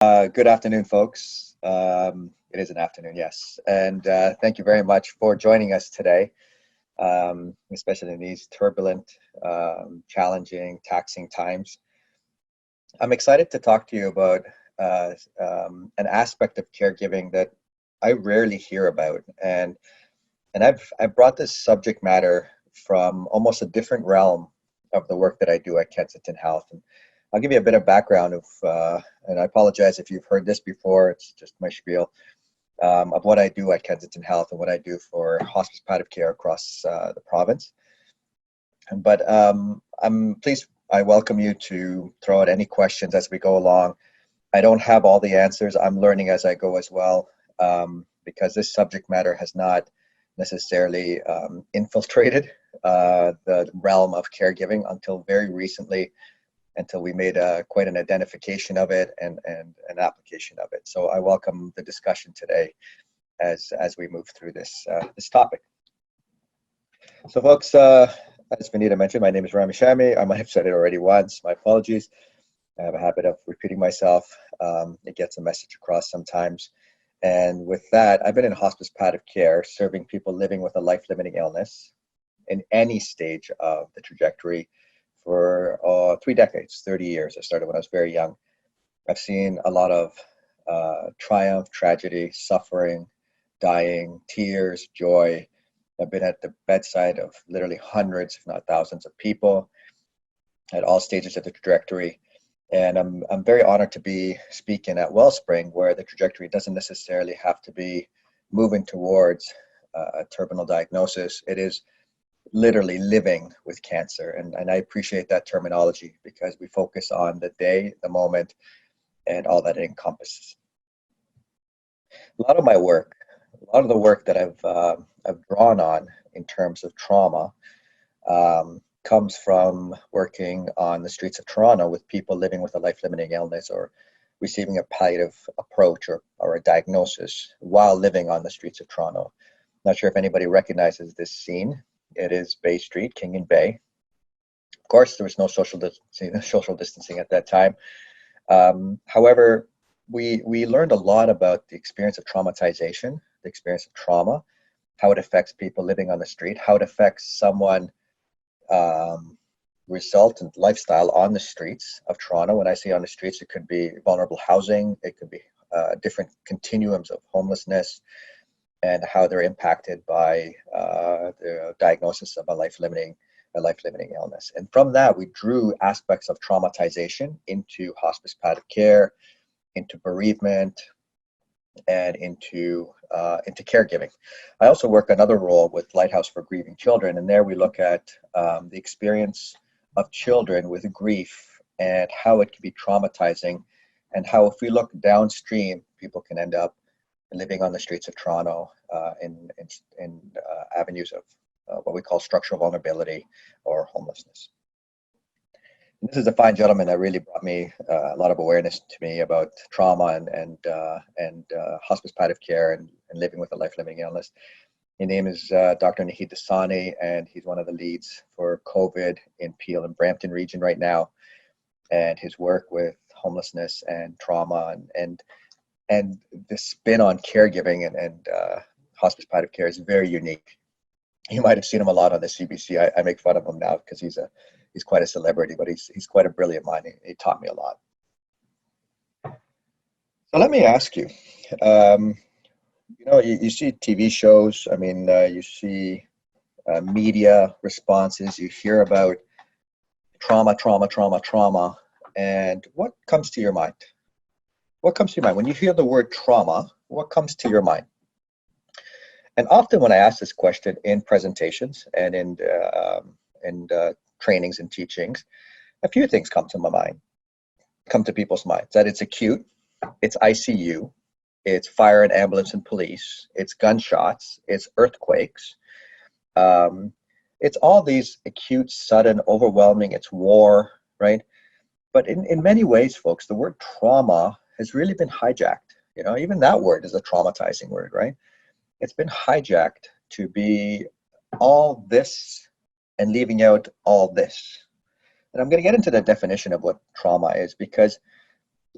Good afternoon, folks. It is an afternoon, yes. And thank you very much for joining us today, especially in these turbulent, challenging, taxing times. I'm excited to talk to you about an aspect of caregiving that I rarely hear about. And I've brought this subject matter from almost a different realm of the work that I do at Kensington Health. And I'll give you a bit of background and I apologize if you've heard this before, it's just my spiel, of what I do at Kensington Health and what I do for hospice palliative care across the province. But I'm pleased, I welcome you to throw out any questions as we go along. I don't have all the answers. I'm learning as I go as well, because this subject matter has not necessarily infiltrated the realm of caregiving until very recently, until we made quite an identification of it and an application of it. So I welcome the discussion today as we move through this topic. So folks, as Vanita mentioned, my name is Rami Shami. I might have said it already once. My apologies. I have a habit of repeating myself. It gets a message across sometimes. And with that, I've been in hospice palliative care, serving people living with a life-limiting illness in any stage of the trajectory for 3 decades, 30 years. I started when I was very young. I've seen a lot of triumph, tragedy, suffering, dying, tears, joy. I've been at the bedside of literally hundreds, if not thousands of people at all stages of the trajectory. And I'm very honored to be speaking at Wellspring, where the trajectory doesn't necessarily have to be moving towards a terminal diagnosis. It is literally living with cancer. And I appreciate that terminology because we focus on the day, the moment, and all that it encompasses. A lot of my work, a lot of the work that I've drawn on in terms of trauma comes from working on the streets of Toronto with people living with a life-limiting illness or receiving a palliative approach or a diagnosis while living on the streets of Toronto. Not sure if anybody recognizes this scene. It is Bay Street, King and Bay. Of course, there was no social distancing at that time. However, we learned a lot about the experience of traumatization, the experience of trauma, how it affects people living on the street, how it affects someone resultant lifestyle on the streets of Toronto. When I say on the streets, it could be vulnerable housing, it could be different continuums of homelessness, and how they're impacted by the diagnosis of a life-limiting illness. And from that, we drew aspects of traumatization into hospice palliative care, into bereavement, and into caregiving. I also work another role with Lighthouse for Grieving Children, and there we look at the experience of children with grief and how it can be traumatizing, and how if we look downstream, people can end up living on the streets of Toronto in avenues of what we call structural vulnerability or homelessness. And this is a fine gentleman that really brought me a lot of awareness to me about trauma and hospice palliative care and living with a life-limiting illness. His name is Dr. Naheed Dasani, and he's one of the leads for COVID in Peel and Brampton region right now. And his work with homelessness and trauma and the spin on caregiving and hospice palliative care is very unique. You might have seen him a lot on the CBC. I make fun of him now because he's quite a celebrity, but he's quite a brilliant mind. He taught me a lot. So let me ask you, you see TV shows. I mean, you see media responses. You hear about trauma, and what comes to your mind? What comes to your mind when you hear the word trauma? What comes to your mind? And often when I ask this question in presentations and in trainings and teachings, a few things come to people's minds. That it's acute, it's ICU, it's fire and ambulance and police, it's gunshots, it's earthquakes, it's all these acute, sudden, overwhelming, it's war, right? But in many ways, folks, the word trauma has really been hijacked. Even that word is a traumatizing word, right? It's been hijacked to be all this and leaving out all this. And I'm going to get into the definition of what trauma is, because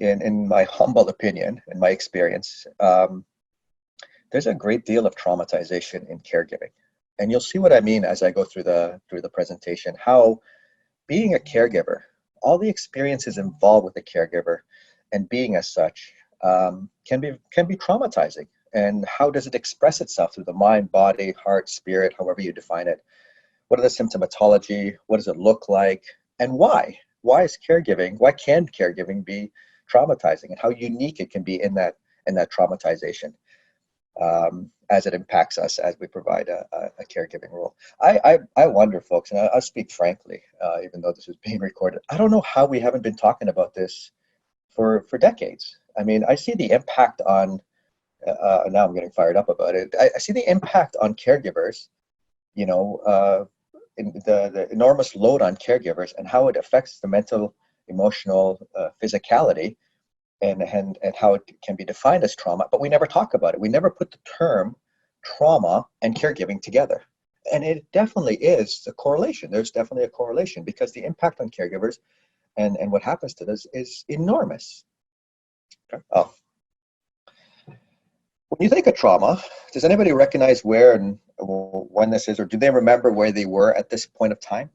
in my humble opinion, in my experience, there's a great deal of traumatization in caregiving. And you'll see what I mean as I go through the presentation, how being a caregiver, all the experiences involved with the caregiver and being as such can be traumatizing. And how does it express itself through the mind, body, heart, spirit, however you define it? What are the symptomatology? What does it look like? And why? Why can caregiving be traumatizing, and how unique it can be in that traumatization as it impacts us as we provide a caregiving role. I wonder, folks, and I'll speak frankly, even though this is being recorded, I don't know how we haven't been talking about this for decades. I mean, I see the impact on, now I'm getting fired up about it. I see the impact on caregivers, you know, in the enormous load on caregivers and how it affects the mental, emotional, physicality, and how it can be defined as trauma, but we never talk about it. We never put the term trauma and caregiving together. And it definitely is a correlation. There's definitely a correlation because the impact on caregivers and what happens to this is enormous. Oh. When you think of trauma, does anybody recognize where and when this is, or do they remember where they were at this point of time?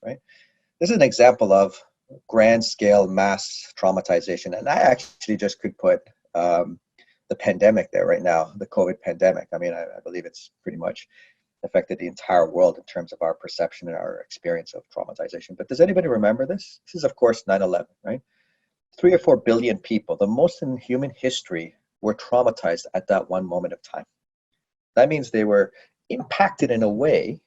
Right? This is an example of grand scale mass traumatization. And I actually just could put the pandemic there right now, the COVID pandemic. I mean, I believe it's pretty much affected the entire world in terms of our perception and our experience of traumatization. But does anybody remember this? This is, of course, 9/11, right? 3 or 4 billion people, the most in human history, were traumatized at that one moment of time. That means they were impacted in a way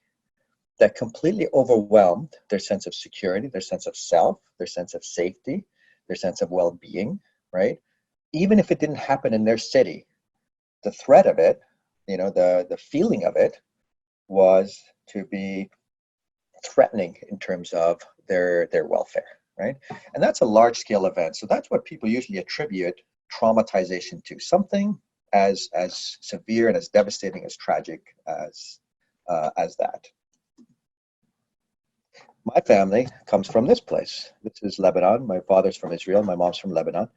that completely overwhelmed their sense of security, their sense of self, their sense of safety, their sense of well-being, right? Even if it didn't happen in their city, the threat of it, the feeling of it was to be threatening in terms of their welfare, right? And that's a large-scale event. So that's what people usually attribute traumatization to, something as severe and as devastating, as tragic as that. My family comes from this place. This is Lebanon. My father's from Israel. My mom's from Lebanon.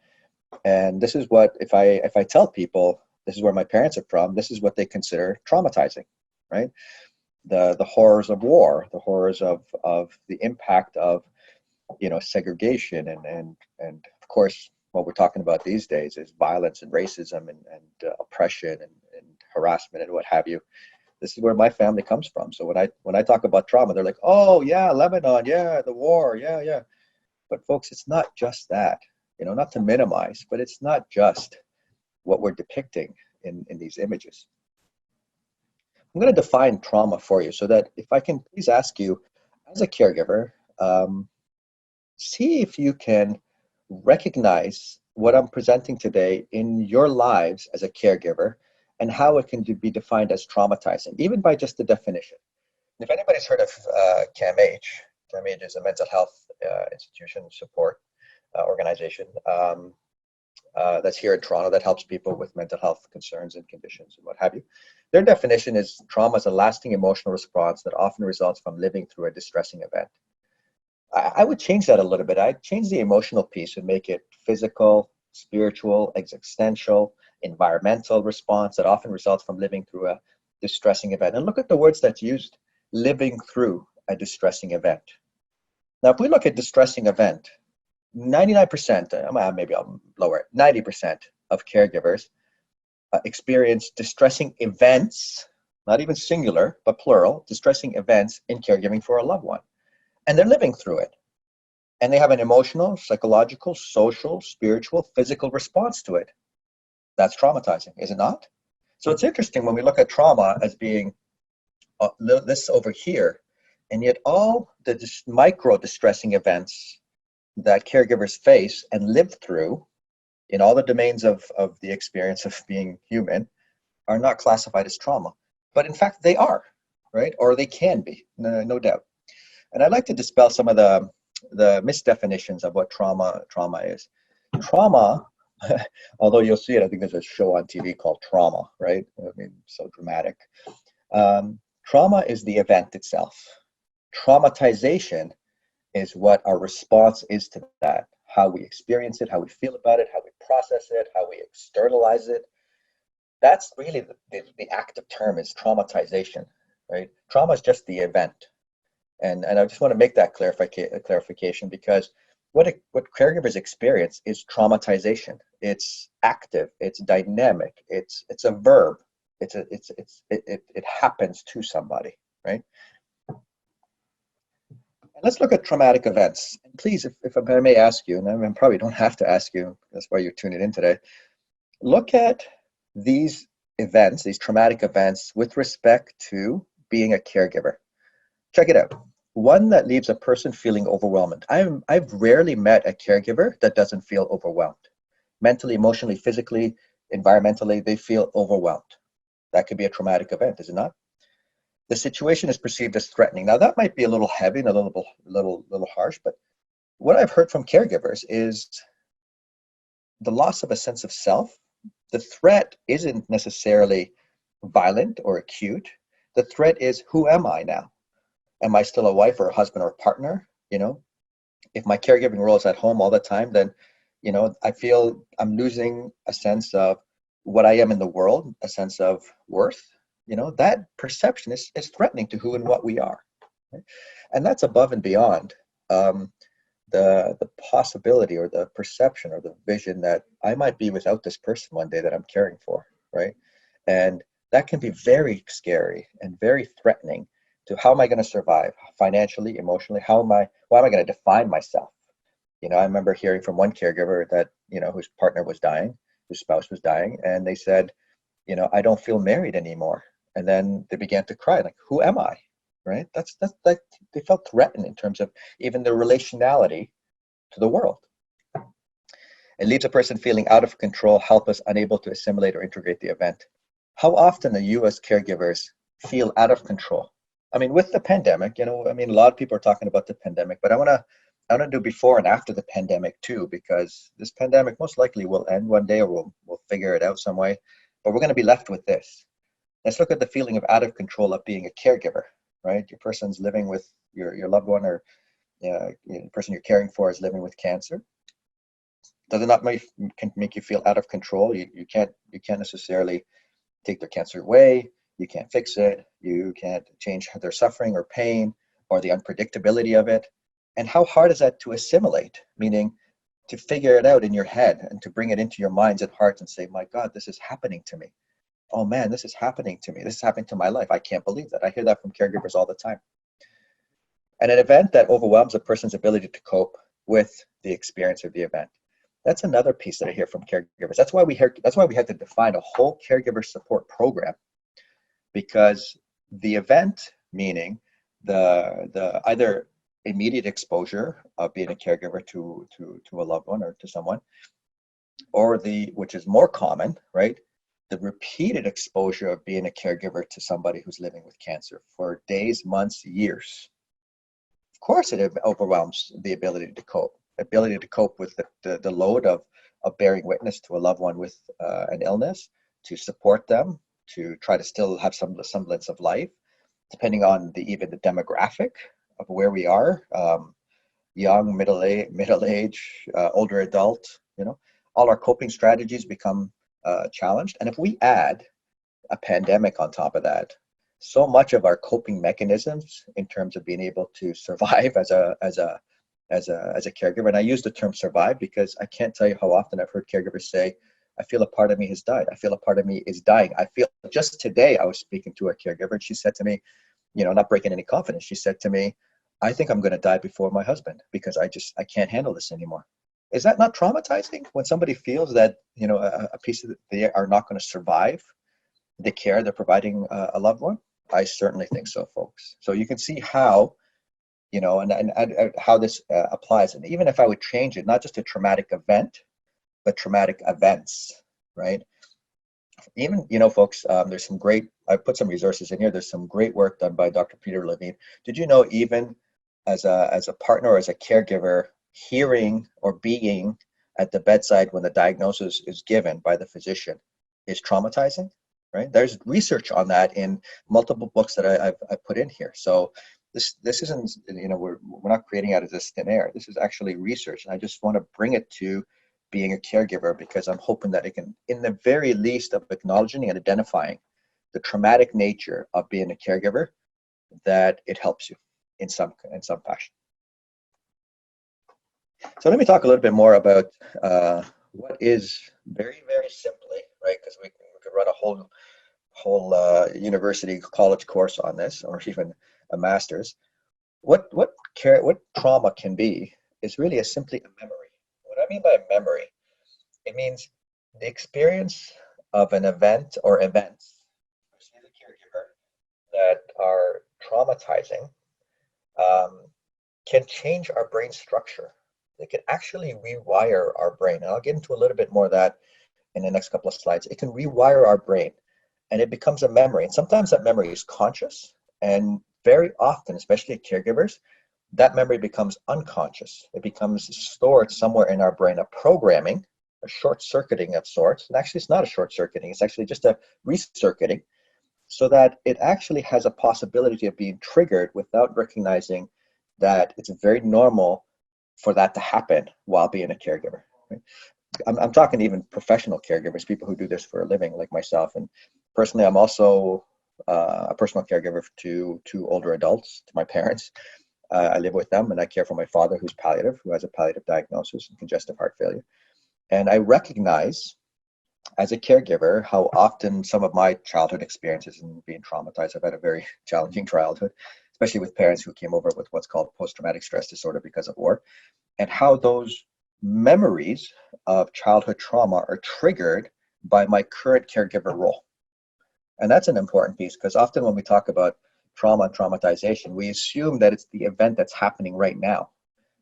And this is what, if I tell people this is where my parents are from, this is what they consider traumatizing, right? The horrors of war, the horrors of the impact of, segregation and of course, what we're talking about these days is violence and racism and oppression and harassment and what have you. This is where my family comes from. So when I talk about trauma, they're like, oh yeah, Lebanon, yeah, the war, yeah. But folks, it's not just that, not to minimize, but it's not just what we're depicting in these images. I'm going to define trauma for you so that if I can please ask you as a caregiver, see if you can recognize what I'm presenting today in your lives as a caregiver and how it can be defined as traumatizing, even by just the definition. If anybody's heard of CAMH, CAMH is a mental health institution support organization that's here in Toronto that helps people with mental health concerns and conditions and what have you. Their definition is trauma is a lasting emotional response that often results from living through a distressing event. I would change that a little bit. I'd change the emotional piece and make it physical, spiritual, existential, environmental response that often results from living through a distressing event. And look at the words that's used, living through a distressing event. Now, if we look at distressing event, 99%, maybe I'll lower it, 90% of caregivers experience distressing events, not even singular, but plural, distressing events in caregiving for a loved one. And they're living through it. And they have an emotional, psychological, social, spiritual, physical response to it. That's traumatizing, is it not? So it's interesting when we look at trauma as being this over here, and yet all the micro distressing events that caregivers face and live through in all the domains of the experience of being human are not classified as trauma. But in fact, they are, right? Or they can be, no doubt. And I'd like to dispel some of the misdefinitions of what trauma is. Trauma, although you'll see it, I think there's a show on TV called Trauma, right? I mean, so dramatic. Trauma is the event itself. Traumatization is what our response is to that, how we experience it, how we feel about it, how we process it, how we externalize it. That's really the active term is traumatization, right? Trauma is just the event. And I just want to make that clarification because what caregivers experience is traumatization. It's active, it's dynamic, it's a verb. It happens to somebody, right? And let's look at traumatic events. And please, if I may ask you, and I probably don't have to ask you, that's why you're tuning in today, look at these events, these traumatic events, with respect to being a caregiver. Check it out. One that leaves a person feeling overwhelmed. I've rarely met a caregiver that doesn't feel overwhelmed. Mentally, emotionally, physically, environmentally, they feel overwhelmed. That could be a traumatic event, is it not? The situation is perceived as threatening. Now, that might be a little heavy and a little harsh, but what I've heard from caregivers is the loss of a sense of self. The threat isn't necessarily violent or acute. The threat is, who am I now? Am I still a wife or a husband or a partner? You know, if my caregiving role is at home all the time, then, you know, I feel I'm losing a sense of what I am in the world, a sense of worth. You know, that perception is threatening to who and what we are. Right? And that's above and beyond the possibility or the perception or the vision that I might be without this person one day that I'm caring for, right? And that can be very scary and very threatening to how am I going to survive financially, emotionally? How am I going to define myself? You know, I remember hearing from one caregiver that, you know, whose partner was dying, whose spouse was dying, and they said, you know, I don't feel married anymore. And then they began to cry, like, who am I? Right? That's like they felt threatened in terms of even their relationality to the world. It leaves a person feeling out of control, helpless, unable to assimilate or integrate the event. How often do you as caregivers feel out of control? I mean, with the pandemic, you know, I mean, a lot of people are talking about the pandemic, but I want to do before and after the pandemic too, because this pandemic most likely will end one day, or we'll figure it out some way. But we're going to be left with this. Let's look at the feeling of out of control of being a caregiver, right? Your person's living with your loved one, or the person you're caring for is living with cancer. Does it not can make you feel out of control? You can't necessarily take their cancer away. You can't fix it. You can't change their suffering or pain or the unpredictability of it. And how hard is that to assimilate? Meaning to figure it out in your head and to bring it into your minds and hearts and say, my God, this is happening to me. Oh man, this is happening to me. This is happening to my life. I can't believe that. I hear that from caregivers all the time. And an event that overwhelms a person's ability to cope with the experience of the event. That's another piece that I hear from caregivers. That's why we had to define a whole caregiver support program, because the event, meaning the either immediate exposure of being a caregiver to a loved one or to someone, or which is more common, right? The repeated exposure of being a caregiver to somebody who's living with cancer for days, months, years. Of course, it overwhelms the ability to cope with the load of bearing witness to a loved one with an illness, to support them, to try to still have some semblance of life, depending on even the demographic of where we are, young, middle age, older adult. You know, all our coping strategies become challenged, and if we add a pandemic on top of that, so much of our coping mechanisms in terms of being able to survive as a caregiver, and I use the term survive because I can't tell you how often I've heard caregivers say, I feel a part of me has died. I feel a part of me is dying. I feel, just today I was speaking to a caregiver and she said to me, you know, not breaking any confidence, she said to me, I think I'm going to die before my husband because I can't handle this anymore. Is that not traumatizing when somebody feels that, you know, a piece of they are not going to survive the care they're providing a loved one? I certainly think so, folks. So you can see how, you know, and how this applies. And even if I would change it, not just a traumatic event, but traumatic events, right? Even, you know, folks, there's some great, I put some resources in here. There's some great work done by Dr. Peter Levine. Did you know even as a partner or as a caregiver, hearing or being at the bedside when the diagnosis is given by the physician is traumatizing, right? There's research on that in multiple books that I've put in here. So This isn't, we're not creating out of this thin air. This is actually research, and I just want to bring it to being a caregiver because I'm hoping that it can, in the very least of acknowledging and identifying the traumatic nature of being a caregiver, that it helps you in some fashion. So let me talk a little bit more about what is very, very simply, right? Because we could run a whole university college course on this, or even a master's. What trauma can be is really simply a memory. What I mean by a memory, it means the experience of an event or events, especially the caregiver, that are traumatizing, um, can change our brain structure. They can actually rewire our brain. And I'll get into a little bit more of that in the next couple of slides. It can rewire our brain and it becomes a memory. And sometimes that memory is conscious, and very often, especially caregivers, that memory becomes unconscious. It becomes stored somewhere in our brain, a programming, a short circuiting of sorts. And actually, it's not a short circuiting, it's actually just a recircuiting, so that it actually has a possibility of being triggered without recognizing that it's very normal for that to happen while being a caregiver. Right? I'm talking even professional caregivers, people who do this for a living, like myself. And personally, I'm also a personal caregiver to two older adults, to my parents. I live with them and I care for my father, who's palliative, who has a palliative diagnosis and congestive heart failure. And I recognize as a caregiver how often some of my childhood experiences and being traumatized, I've had a very challenging childhood, especially with parents who came over with what's called post-traumatic stress disorder because of war, and how those memories of childhood trauma are triggered by my current caregiver role. And that's an important piece because often when we talk about trauma and traumatization, we assume that it's the event that's happening right now.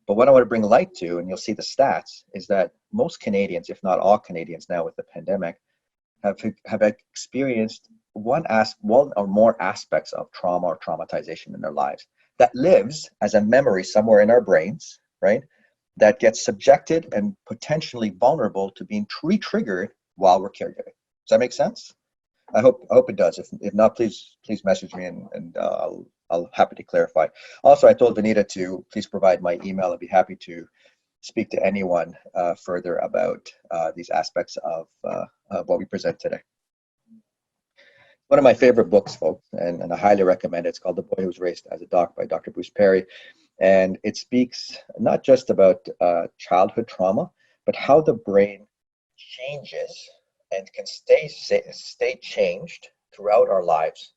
But what I want to bring light to, and you'll see the stats, is that most Canadians, if not all Canadians now with the pandemic, have experienced one or more aspects of trauma or traumatization in their lives that lives as a memory somewhere in our brains, right? That gets subjected and potentially vulnerable to being re-triggered while we're caregiving. Does that make sense? I hope it does. If not, please message me and I'll happy to clarify. Also, I told Vanita to please provide my email. I'd be happy to speak to anyone further about these aspects of what we present today. One of my favorite books, folks, and I highly recommend it. It's called The Boy Who Was Raised as a Doc by Dr. Bruce Perry. And it speaks not just about childhood trauma, but how the brain changes and can stay changed throughout our lives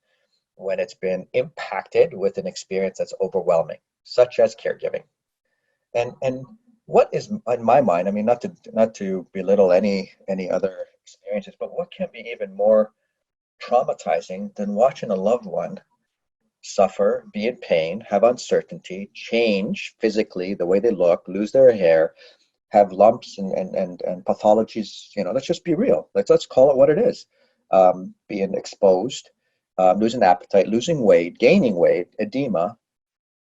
when it's been impacted with an experience that's overwhelming, such as caregiving. And what is in my mind, I mean, not to belittle any other experiences, but what can be even more traumatizing than watching a loved one suffer, be in pain, have uncertainty, change physically the way they look, lose their hair, have lumps and pathologies. Let's just be real. Let's call it what it is. Being exposed, losing appetite, losing weight, gaining weight, edema.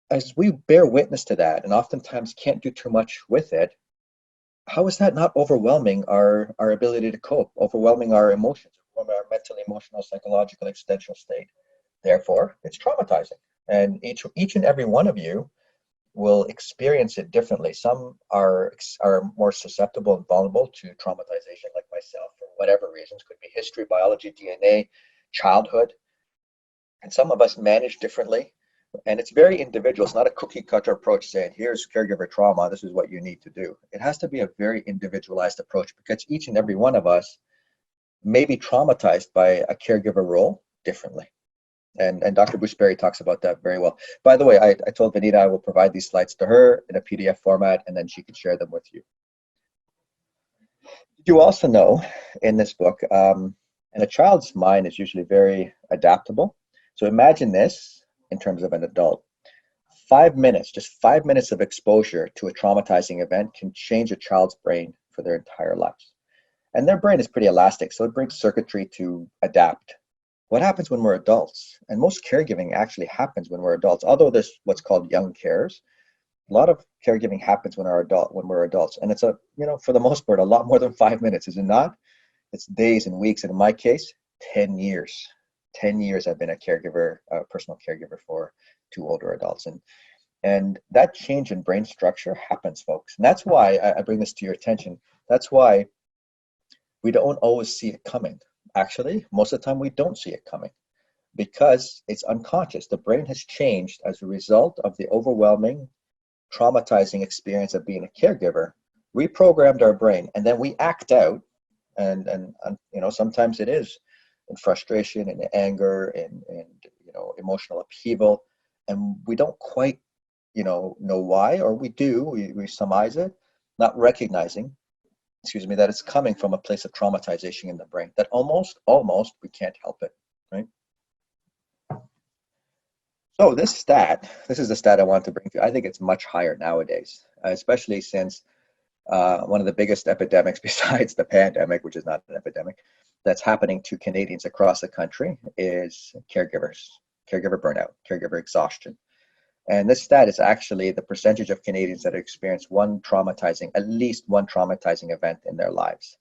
As we bear witness to that and oftentimes can't do too much with it, how is that not overwhelming our ability to cope, overwhelming our emotions, overwhelming our mental, emotional, psychological, existential state? Therefore, it's traumatizing. And each and every one of you will experience it differently. Some are more susceptible and vulnerable to traumatization, like myself, for whatever reasons. Could be history, biology, DNA, childhood. And some of us manage differently. And it's very individual. It's not a cookie cutter approach saying, here's caregiver trauma, this is what you need to do. It has to be a very individualized approach because each and every one of us may be traumatized by a caregiver role differently. And Dr. Bruce Perry talks about that very well. By the way, I told Vanita I will provide these slides to her in a PDF format, and then she can share them with you. You also know in this book, and a child's mind is usually very adaptable. So imagine this in terms of an adult. 5 minutes, just 5 minutes of exposure to a traumatizing event can change a child's brain for their entire lives. And their brain is pretty elastic, so it brings circuitry to adapt. What happens when we're adults? And most caregiving actually happens when we're adults. Although there's what's called young carers, a lot of caregiving happens when we're adults. And it's for the most part, a lot more than 5 minutes, is it not? It's days and weeks, and in my case, 10 years. 10 years I've been a caregiver, a personal caregiver for two older adults. And that change in brain structure happens, folks. And that's why I bring this to your attention. That's why we don't always see it coming. Actually, most of the time we don't see it coming because it's unconscious. The brain has changed as a result of the overwhelming, traumatizing experience of being a caregiver, reprogrammed our brain, and then we act out. And sometimes it is in frustration and anger and emotional upheaval, and we don't quite know why, or we surmise it, not recognizing, that it's coming from a place of traumatization in the brain that almost we can't help it, right? So this is the stat I want to bring to you. I think it's much higher nowadays, especially since one of the biggest epidemics besides the pandemic, which is not an epidemic, that's happening to Canadians across the country is caregiver burnout, caregiver exhaustion. And this stat is actually the percentage of Canadians that experience at least one traumatizing event in their lives.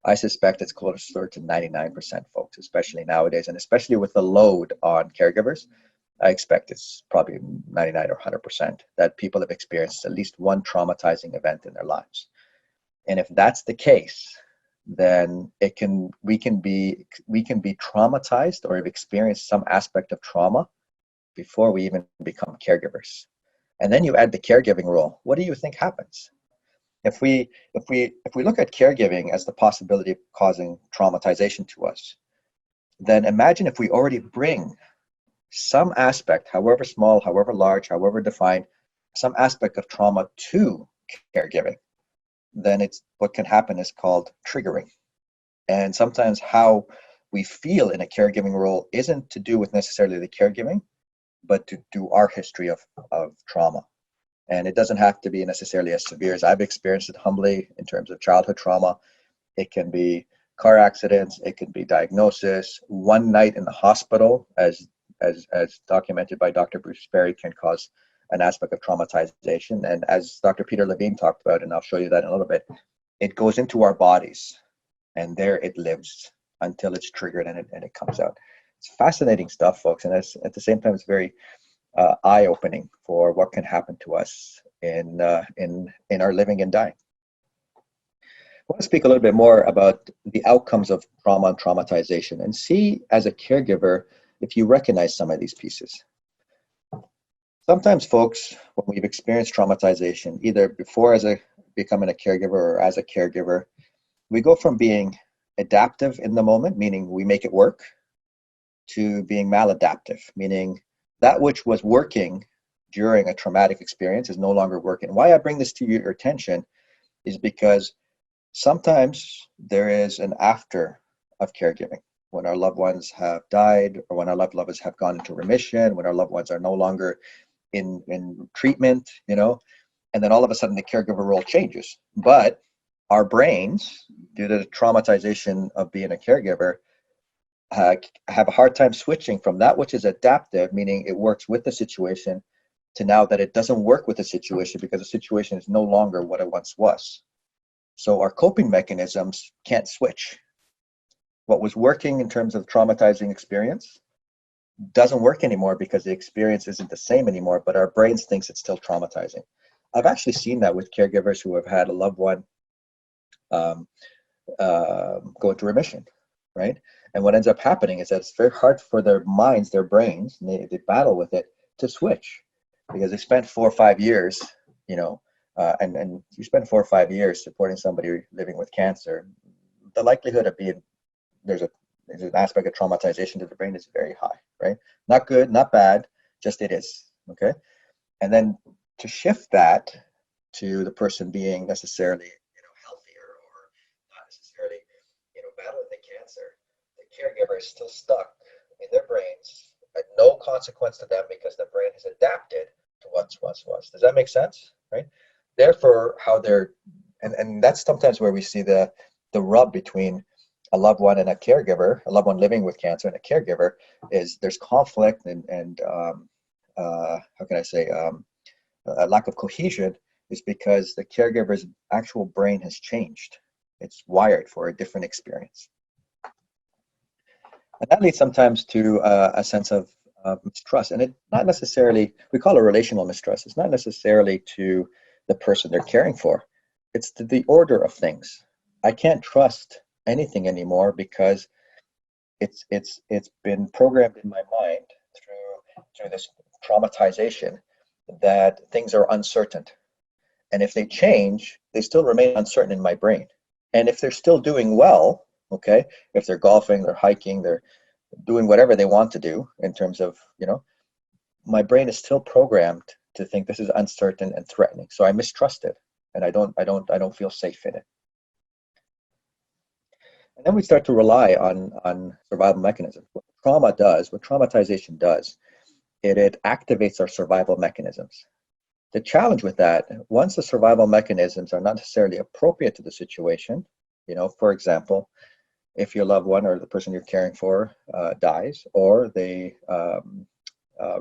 I suspect it's closer to 99%, folks, especially nowadays, and especially with the load on caregivers. I expect it's probably 99 or 100% that people have experienced at least one traumatizing event in their lives. And if that's the case, then we can be traumatized or have experienced some aspect of trauma before we even become caregivers. And then you add the caregiving role. What do you think happens? If we look at caregiving as the possibility of causing traumatization to us, then imagine if we already bring some aspect, however small, however large, however defined, some aspect of trauma to caregiving, then what can happen is called triggering. And sometimes how we feel in a caregiving role isn't to do with necessarily the caregiving, but to do our history of trauma. And it doesn't have to be necessarily as severe as I've experienced it humbly in terms of childhood trauma. It can be car accidents, it can be diagnosis. One night in the hospital, as documented by Dr. Bruce Perry, can cause an aspect of traumatization. And as Dr. Peter Levine talked about, and I'll show you that in a little bit, it goes into our bodies and there it lives until it's triggered and it comes out. It's fascinating stuff, folks, and at the same time, it's very eye-opening for what can happen to us in our living and dying. I want to speak a little bit more about the outcomes of trauma and traumatization, and see as a caregiver if you recognize some of these pieces. Sometimes, folks, when we've experienced traumatization, either before becoming a caregiver or as a caregiver, we go from being adaptive in the moment, meaning we make it work, to being maladaptive, meaning that which was working during a traumatic experience is no longer working. Why I bring this to your attention is because sometimes there is an after of caregiving, when our loved ones have died, or when our loved ones have gone into remission, when our loved ones are no longer in treatment, and then all of a sudden the caregiver role changes. But our brains, due to the traumatization of being a caregiver, have a hard time switching from that which is adaptive, meaning it works with the situation, to now that it doesn't work with the situation because the situation is no longer what it once was. So our coping mechanisms can't switch. What was working in terms of traumatizing experience doesn't work anymore because the experience isn't the same anymore, but our brains thinks it's still traumatizing. I've actually seen that with caregivers who have had a loved one go into remission, right? And what ends up happening is that it's very hard for their minds, their brains, and they battle with it to switch, because they spent 4 or 5 years, and you spend 4 or 5 years supporting somebody living with cancer, the likelihood of there's an aspect of traumatization to the brain is very high, right? Not good, not bad, just it is, okay? And then to shift that to the person being necessarily, healthier, or not necessarily, battling the cancer, the caregiver is still stuck in their brains at no consequence to them because the brain has adapted to what once was. Does that make sense, right? Therefore, and that's sometimes where we see the rub between a loved one and a caregiver, a loved one living with cancer and a caregiver, is there's conflict and how can I say, a lack of cohesion, is because the caregiver's actual brain has changed. It's wired for a different experience. And that leads sometimes to a sense of mistrust. And it not necessarily, we call it relational mistrust. It's not necessarily to the person they're caring for. It's to the order of things. I can't trust anything anymore because it's been programmed in my mind through this traumatization that things are uncertain. And if they change, they still remain uncertain in my brain. And if they're still doing well, okay, if they're golfing, they're hiking, they're doing whatever they want to do in terms of, my brain is still programmed to think this is uncertain and threatening. So I mistrust it, and I don't feel safe in it. And then we start to rely on survival mechanisms. What trauma does, what traumatization does, it activates our survival mechanisms. The challenge with that, once the survival mechanisms are not necessarily appropriate to the situation, for example, if your loved one or the person you're caring for dies, or they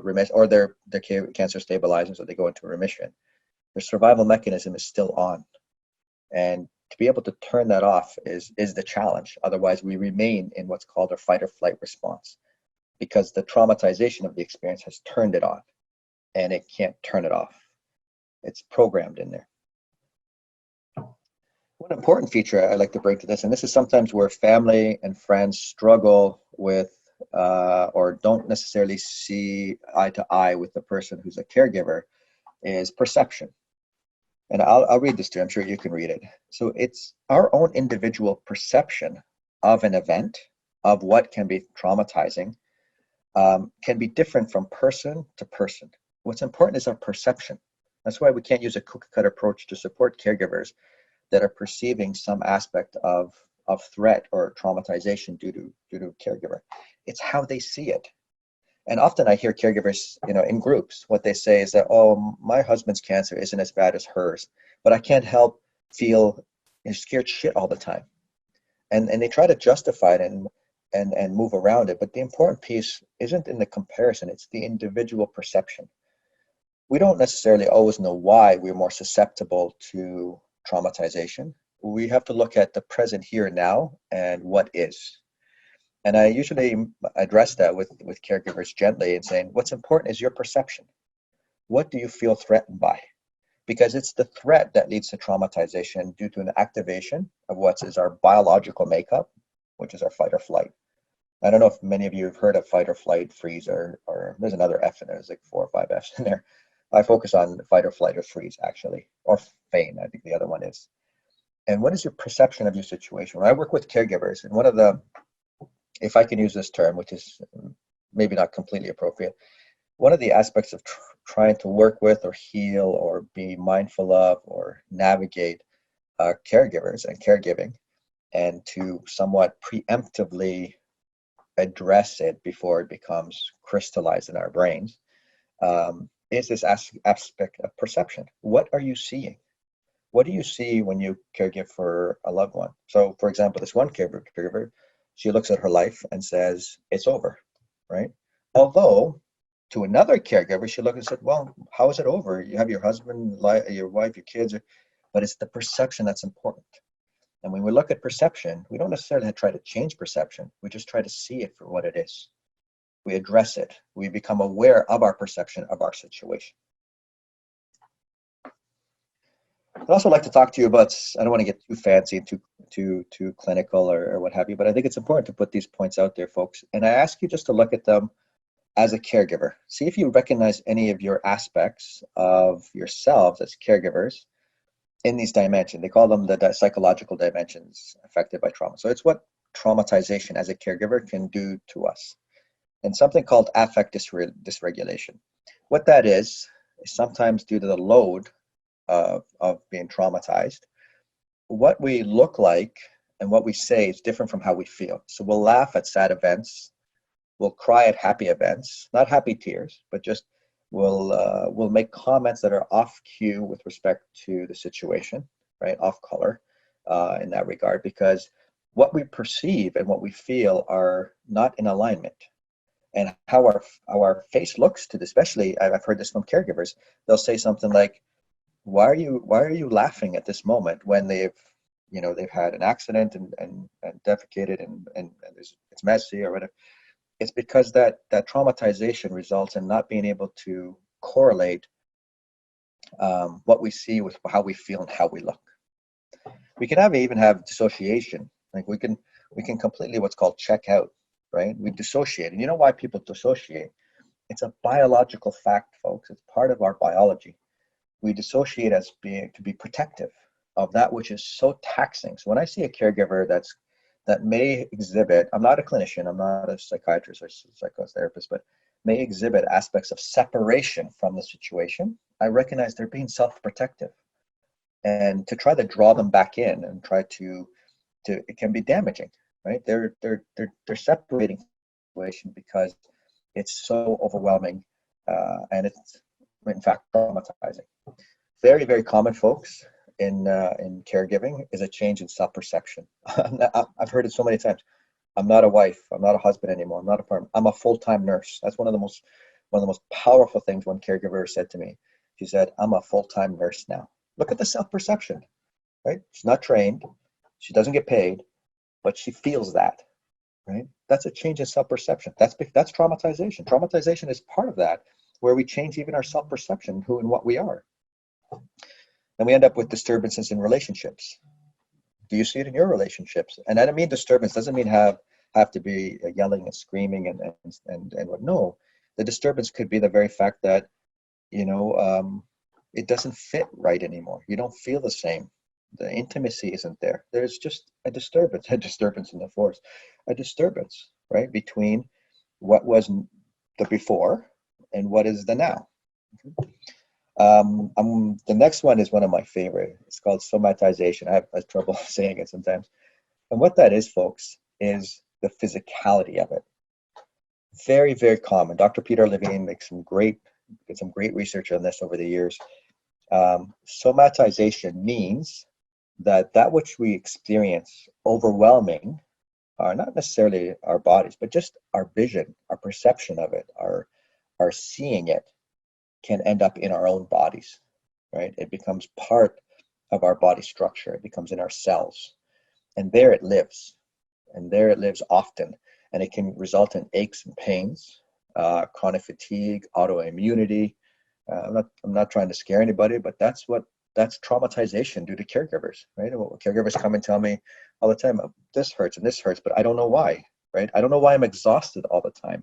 remiss, or their cancer stabilizes, or they go into remission, their survival mechanism is still on, and to be able to turn that off is the challenge. Otherwise, we remain in what's called a fight or flight response, because the traumatization of the experience has turned it on, and it can't turn it off. It's programmed in there. One important feature I like to bring to this, and this is sometimes where family and friends struggle with or don't necessarily see eye to eye with the person who's a caregiver, is perception. And I'll read this to you. I'm sure you can read it. So it's our own individual perception of an event, of what can be traumatizing, can be different from person to person. What's important is our perception. That's why we can't use a cookie cutter approach to support caregivers that are perceiving some aspect of threat or traumatization due to caregiver. It's how they see it. And often I hear caregivers, in groups, what they say is that, oh, my husband's cancer isn't as bad as hers, but I can't help feel scared shit all the time. And they try to justify it and move around it. But the important piece isn't in the comparison, it's the individual perception. We don't necessarily always know why we're more susceptible to traumatization. We have to look at the present here and now and what is. And I usually address that with caregivers gently and saying, what's important is your perception. What do you feel threatened by? Because it's the threat that leads to traumatization due to an activation of what is our biological makeup, which is our fight or flight. I don't know if many of you have heard of fight or flight, freeze, or there's another F in there. There's like 4 or 5 Fs in there. I focus on fight or flight or freeze, actually, or feign, I think the other one is. And what is your perception of your situation? When I work with caregivers, and one of the, if I can use this term, which is maybe not completely appropriate, one of the aspects of trying to work with or heal or be mindful of or navigate caregivers and caregiving, and to somewhat preemptively address it before it becomes crystallized in our brains, is this aspect of perception. What are you seeing? What do you see when you caregive for a loved one? So, for example, this one caregiver, she looks at her life and says, it's over, right? Although, to another caregiver, she looked and said, well, how is it over? You have your husband, your wife, your kids, but it's the perception that's important. And when we look at perception, we don't necessarily try to change perception. We just try to see it for what it is. We address it. We become aware of our perception of our situation. I'd also like to talk to you about, I don't want to get too fancy and too clinical or what have you, but I think it's important to put these points out there, folks. And I ask you just to look at them as a caregiver. See if you recognize any of your aspects of yourselves as caregivers in these dimensions. They call them the psychological dimensions affected by trauma. So it's what traumatization as a caregiver can do to us. And something called affect dysregulation. What that is sometimes due to the load of being traumatized, what we look like and what we say is different from how we feel. So we'll laugh at sad events, we'll cry at happy events, not happy tears, but just we'll make comments that are off cue with respect to the situation, right? Off color in that regard, because what we perceive and what we feel are not in alignment. And how our face looks to this, especially I've heard this from caregivers, they'll say something like, why are you laughing at this moment when they've had an accident and defecated and it's messy or whatever. It's because that traumatization results in not being able to correlate what we see with how we feel and how we look. We can even have dissociation. Like we can completely what's called check out, right? We dissociate. And you know why people dissociate? It's a biological fact, folks. It's part of our biology. We dissociate as being to be protective of that which is so taxing. So when I see a caregiver that may exhibit, I'm not a clinician, I'm not a psychiatrist or psychotherapist, but may exhibit aspects of separation from the situation, I recognize they're being self-protective. And to try to draw them back in and try to it can be damaging, right? They're separating the situation because it's so overwhelming, and it's in fact traumatizing. Very, very common, folks, in caregiving is a change in self-perception. I've heard it so many times. I'm not a wife. I'm not a husband anymore. I'm not a partner. I'm a full-time nurse. That's one of the most powerful things one caregiver said to me. She said, "I'm a full-time nurse now." Look at the self-perception, right? She's not trained. She doesn't get paid, but she feels that, right? That's a change in self-perception. That's traumatization. Traumatization is part of that, where we change even our self-perception, who and what we are. And we end up with disturbances in relationships. Do you see it in your relationships? And I don't mean disturbance doesn't mean have to be yelling and screaming and what. No, the disturbance could be the very fact that it doesn't fit right anymore. You don't feel the same. The intimacy isn't there. There's just a disturbance in the force, a disturbance, right, between what was the before and what is the now. The next one is one of my favorite. It's called somatization. I have trouble saying it sometimes. And what that is, folks, is the physicality of it. Very, very common. Dr. Peter Levine did some great research on this over the years. Somatization means that which we experience overwhelming are not necessarily our bodies, but just our vision, our perception of it, our seeing it can end up in our own bodies, right? It becomes part of our body structure. It becomes in our cells. And there it lives. And there it lives often. And it can result in aches and pains, chronic fatigue, autoimmunity. I'm not trying to scare anybody, but that's traumatization due to caregivers, right? Well, caregivers come and tell me all the time, this hurts and this hurts, but I don't know why, right? I don't know why I'm exhausted all the time.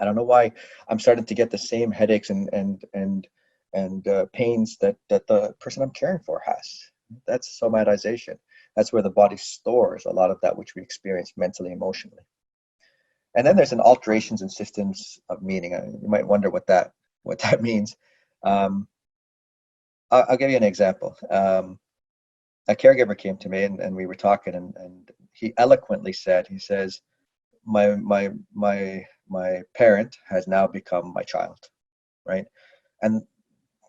I don't know why I'm starting to get the same headaches and pains that the person I'm caring for has. That's somatization. That's where the body stores a lot of that which we experience mentally, emotionally. And then there's an alterations in systems of meaning. You might wonder what that means. I'll give you an example. A caregiver came to me and we were talking and he eloquently said, he says, my parent has now become my child, right? And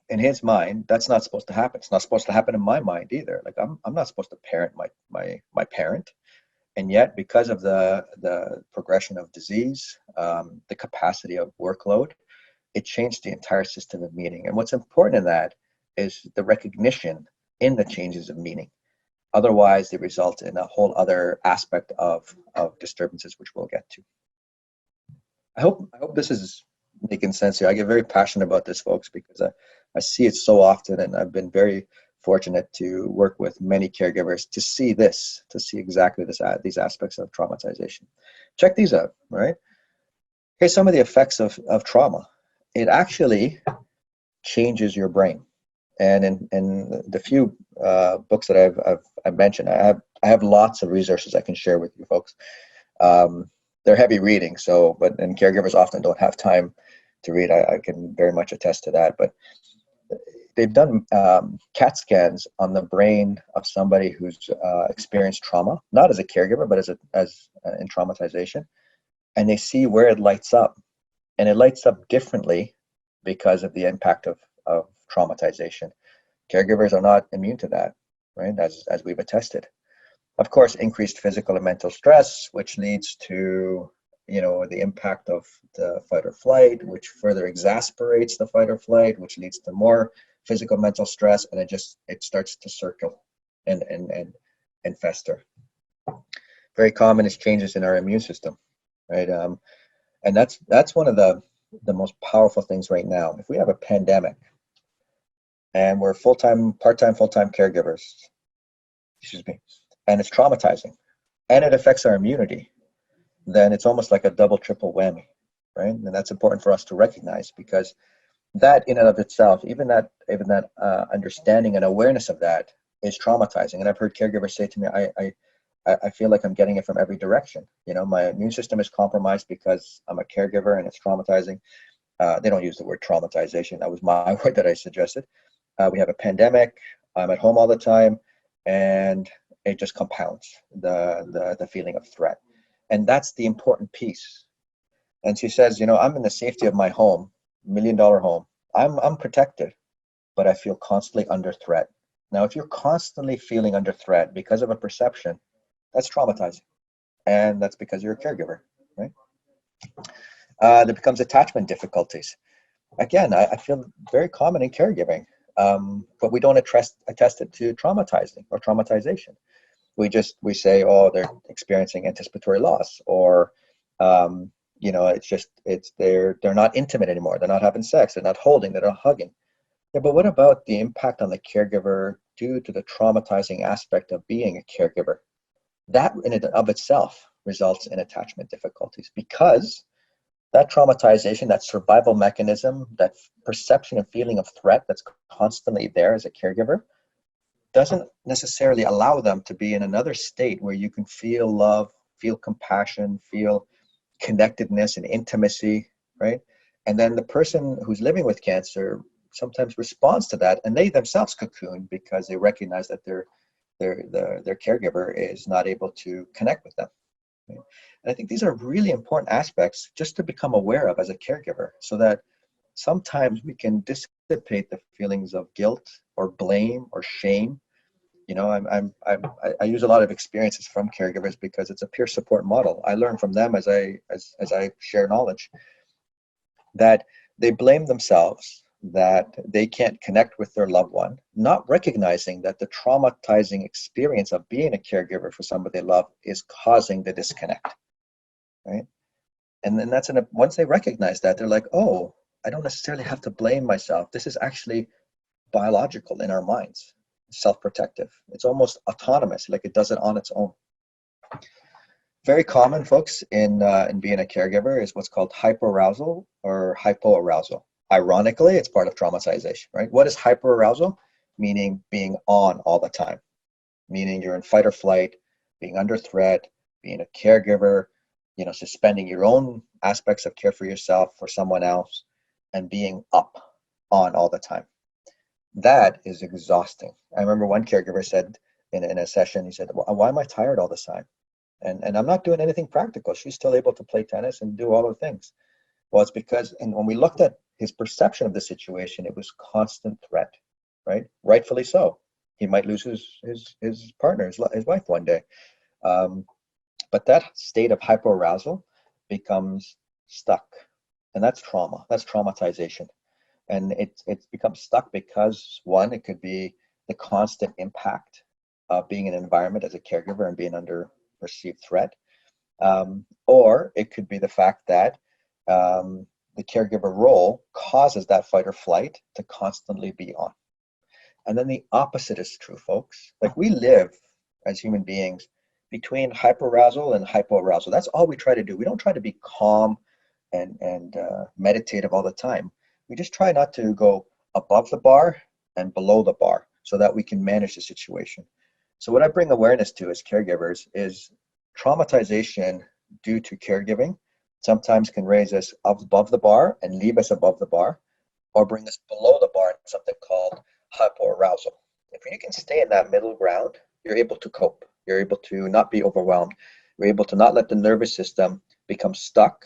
in his mind, that's not supposed to happen. It's not supposed to happen in my mind either. Like I'm not supposed to parent my parent. And yet, because of the progression of disease, the capacity of workload, it changed the entire system of meaning. And what's important in that is the recognition in the changes of meaning. Otherwise, they result in a whole other aspect of disturbances, which we'll get to. I hope this is making sense here. I get very passionate about this, folks, because I see it so often, and I've been very fortunate to work with many caregivers to see exactly these aspects of traumatization. Check these out, right? Here's some of the effects of trauma. It actually changes your brain. And in the few books that I've mentioned, I have lots of resources I can share with you folks. They're heavy reading, and caregivers often don't have time to read. I can very much attest to that. But they've done CAT scans on the brain of somebody who's experienced trauma, not as a caregiver, but as in traumatization, and they see where it lights up, and it lights up differently because of the impact of traumatization. Caregivers are not immune to that, right? As we've attested. Of course, increased physical and mental stress, which leads to the impact of the fight or flight, which further exasperates the fight or flight, which leads to more physical mental stress, and it starts to circle and fester. Very common is changes in our immune system, right? And that's one of the most powerful things right now. If we have a pandemic and we're full-time, part-time, full-time caregivers, excuse me, and it's traumatizing and it affects our immunity, then it's almost like a double, triple whammy, right? And that's important for us to recognize, because that in and of itself, even that understanding and awareness of that is traumatizing. And I've heard caregivers say to me, I feel like I'm getting it from every direction. My immune system is compromised because I'm a caregiver, and it's traumatizing. They don't use the word traumatization. That was my word that I suggested. We have a pandemic. I'm at home all the time, and it just compounds the feeling of threat. And that's the important piece. And she says, I'm in the safety of my home, $1 million home. I'm protected, but I feel constantly under threat. Now, if you're constantly feeling under threat because of a perception, that's traumatizing. And that's because you're a caregiver, right? There becomes attachment difficulties. Again, I feel very common in caregiving, but we don't attest it to traumatizing or traumatization. We say, oh, they're experiencing anticipatory loss, or they're not intimate anymore. They're not having sex. They're not holding. They're not hugging. Yeah, but what about the impact on the caregiver due to the traumatizing aspect of being a caregiver? That in and of itself results in attachment difficulties, because that traumatization, that survival mechanism, that perception and feeling of threat that's constantly there as a caregiver, doesn't necessarily allow them to be in another state where you can feel love, feel compassion, feel connectedness and intimacy, right? And then the person who's living with cancer sometimes responds to that, and they themselves cocoon because they recognize that their caregiver is not able to connect with them. Right? And I think these are really important aspects just to become aware of as a caregiver, so that sometimes we can dissipate the feelings of guilt or blame or shame. I use a lot of experiences from caregivers because it's a peer support model. I learn from them as I share knowledge, that they blame themselves that they can't connect with their loved one, not recognizing that the traumatizing experience of being a caregiver for somebody they love is causing the disconnect, right? And then once they recognize that, they're like, oh, I don't necessarily have to blame myself. This is actually biological in our minds, self-protective. It's almost autonomous, like it does it on its own. Very common, folks, in being a caregiver is what's called hyperarousal or hypoarousal. Ironically, it's part of traumatization, right? What is hyperarousal? Meaning being on all the time, meaning you're in fight or flight, being under threat, being a caregiver, suspending your own aspects of care for yourself, for someone else, and being up on all the time. That is exhausting. I remember one caregiver said in a session, he said, why am I tired all the time? And I'm not doing anything practical. She's still able to play tennis and do all the things. Well, it's because, and when we looked at his perception of the situation, it was constant threat, right? Rightfully so. He might lose his partner, his wife one day. But that state of hyperarousal becomes stuck. And that's trauma. That's traumatization. And it's become stuck because, one, it could be the constant impact of being in an environment as a caregiver and being under perceived threat. Or it could be the fact that the caregiver role causes that fight or flight to constantly be on. And then the opposite is true, folks. Like, we live as human beings between hyperarousal and hypoarousal. That's all we try to do. We don't try to be calm and meditative all the time. We just try not to go above the bar and below the bar so that we can manage the situation. So what I bring awareness to as caregivers is traumatization due to caregiving sometimes can raise us above the bar and leave us above the bar, or bring us below the bar in something called hypoarousal. If you can stay in that middle ground, you're able to cope. You're able to not be overwhelmed. You're able to not let the nervous system become stuck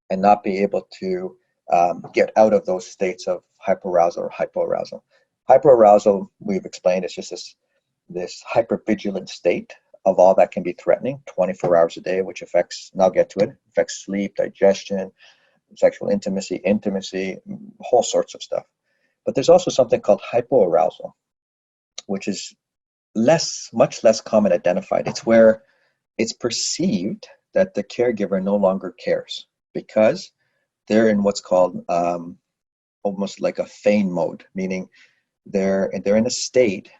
and not be able to get out of those states of hyperarousal or hypoarousal. Hyperarousal, we've explained, is just this hypervigilant state of all that can be threatening 24 hours a day, which affects, and I'll get to it, affects sleep, digestion, sexual intimacy, whole sorts of stuff. But there's also something called hypoarousal, which is much less common identified. It's where it's perceived that the caregiver no longer cares because they're in what's called almost like a feign mode, meaning they're in a state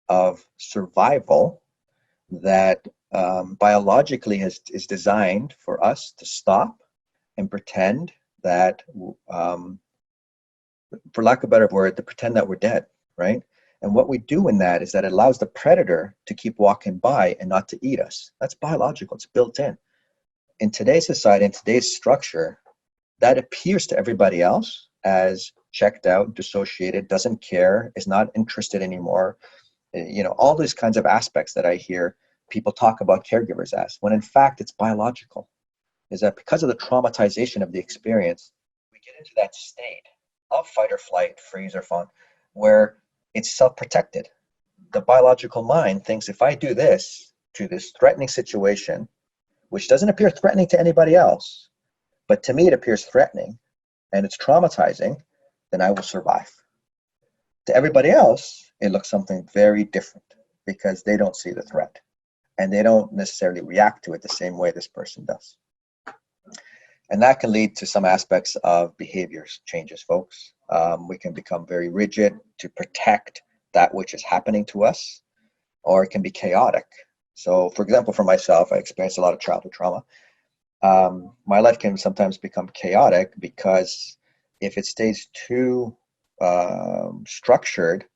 of survival that biologically is designed for us to stop and pretend that, for lack of a better word, to pretend that we're dead, right? And what we do in that is that it allows the predator to keep walking by and not to eat us. That's biological, it's built in. In today's society, in today's structure, that appears to everybody else as checked out, dissociated, doesn't care, is not interested anymore. You know, all these kinds of aspects that I hear people talk about caregivers as, when in fact it's biological. Is that because of the traumatization of the experience, we get into that state of fight or flight, freeze or fawn, where it's self-protected. The biological mind thinks if I do this to this threatening situation, which doesn't appear threatening to anybody else, but to me it appears threatening and it's traumatizing, then I will survive. To everybody else, it looks something very different because they don't see the threat and they don't necessarily react to it the same way this person does. And that can lead to some aspects of behaviors changes, folks. We can become very rigid to protect that which is happening to us, or it can be chaotic. So, for example, for myself, I experienced a lot of childhood trauma. My life can sometimes become chaotic because if it stays too structured,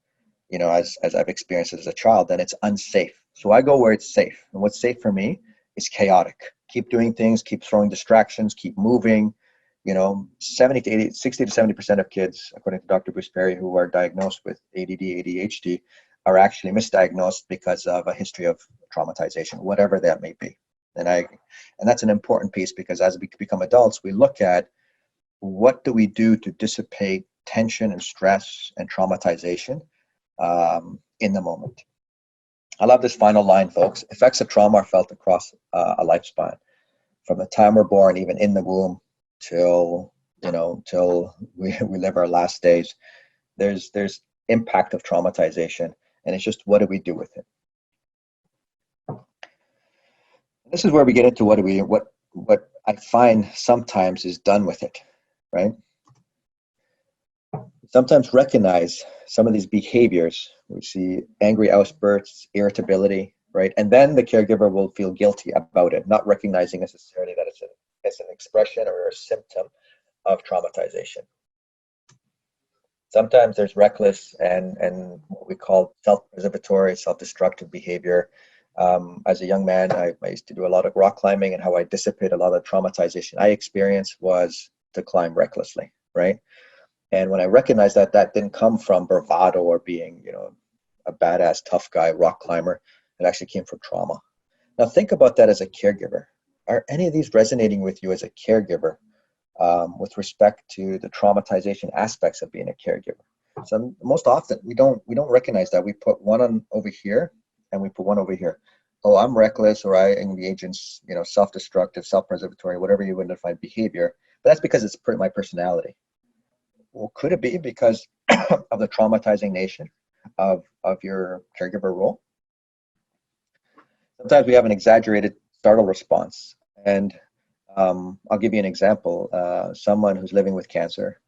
you know, as I've experienced as a child, then it's unsafe. So I go where it's safe. And what's safe for me is chaotic. Keep doing things, keep throwing distractions, keep moving. You know, 70 to 80, 60 to 70% of kids, according to Dr. Bruce Perry, who are diagnosed with ADD, ADHD, are actually misdiagnosed because of a history of traumatization, whatever that may be. And that's an important piece because as we become adults, we look at what do we do to dissipate tension and stress and traumatization in the moment. I love this final line, folks. Effects of trauma are felt across a lifespan, from the time we're born, even in the womb, till we live our last days. There's impact of traumatization, and it's just what do we do with it. This is where we get into what I find sometimes is done with it, right? Sometimes recognize some of these behaviors. We see angry outbursts, irritability, right? And then the caregiver will feel guilty about it, not recognizing necessarily that it's an expression or a symptom of traumatization. Sometimes there's reckless and what we call self-preservatory, self-destructive behavior. As a young man, I used to do a lot of rock climbing, and how I dissipate a lot of traumatization I experienced was to climb recklessly, right? And when I recognized that that didn't come from bravado or being, you know, a badass tough guy rock climber, it actually came from trauma. Now think about that as a caregiver. Are any of these resonating with you as a caregiver with respect to the traumatization aspects of being a caregiver? So most often we don't recognize that. We put one on over here and we put one over here. Oh, I'm reckless, or I engage in, you know, self-destructive, self-preservatory, whatever you would define behavior. But that's because it's my personality. Well, could it be because of the traumatizing nature of your caregiver role? Sometimes we have an exaggerated startle response. And I'll give you an example. Someone who's living with cancer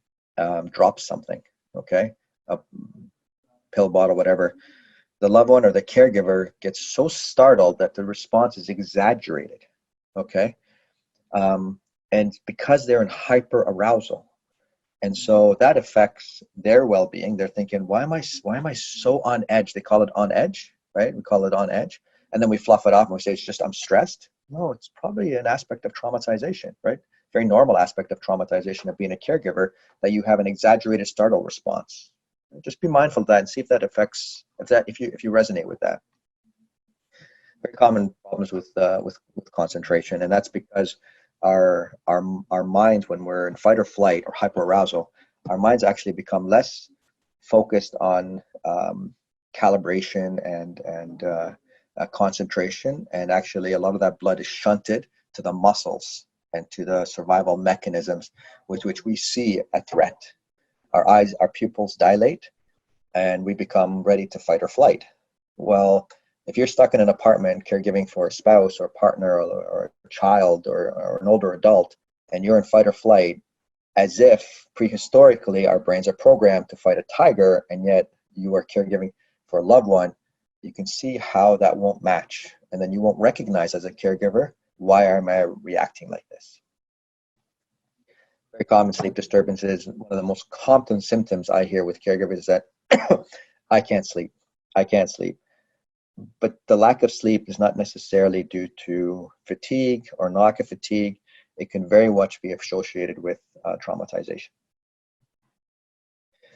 drops something, okay? A pill bottle, whatever. The loved one or the caregiver gets so startled that the response is exaggerated, okay? And because they're in hyper arousal. And so that affects their well-being. They're thinking, why am I so on edge? They call it on edge, right? We call it on edge. And then we fluff it off and we say, it's just, I'm stressed. No, it's probably an aspect of traumatization, right? Very normal aspect of traumatization of being a caregiver, that you have an exaggerated startle response. Just be mindful of that and see if that affects, if you resonate with that. Very common problems with concentration, and that's because our minds, when we're in fight or flight or hyperarousal, our minds actually become less focused on calibration and concentration, and actually a lot of that blood is shunted to the muscles and to the survival mechanisms with which we see a threat. Our pupils dilate, and we become ready to fight or flight. Well, If you're stuck in an apartment caregiving for a spouse or partner or a child or an older adult, and you're in fight or flight, as if prehistorically our brains are programmed to fight a tiger, and yet you are caregiving for a loved one, you can see how that won't match. And then you won't recognize as a caregiver, why am I reacting like this? Very common sleep disturbances. One of the most common symptoms I hear with caregivers is that I can't sleep. I can't sleep. But the lack of sleep is not necessarily due to fatigue or lack of fatigue. It can very much be associated with traumatization.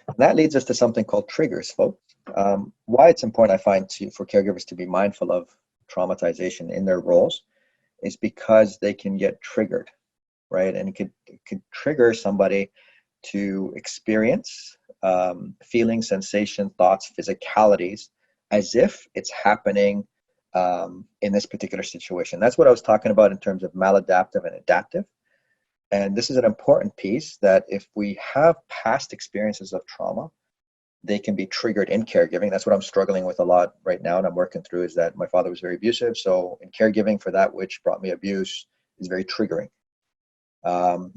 And that leads us to something called triggers, folks. Why it's important, I find, for caregivers to be mindful of traumatization in their roles is because they can get triggered, right? And it could trigger somebody to experience feelings, sensation, thoughts, physicalities as if it's happening in this particular situation. That's what I was talking about in terms of maladaptive and adaptive. And this is an important piece, that if we have past experiences of trauma, they can be triggered in caregiving. That's what I'm struggling with a lot right now, and I'm working through, is that my father was very abusive. So in caregiving for that which brought me abuse is very triggering.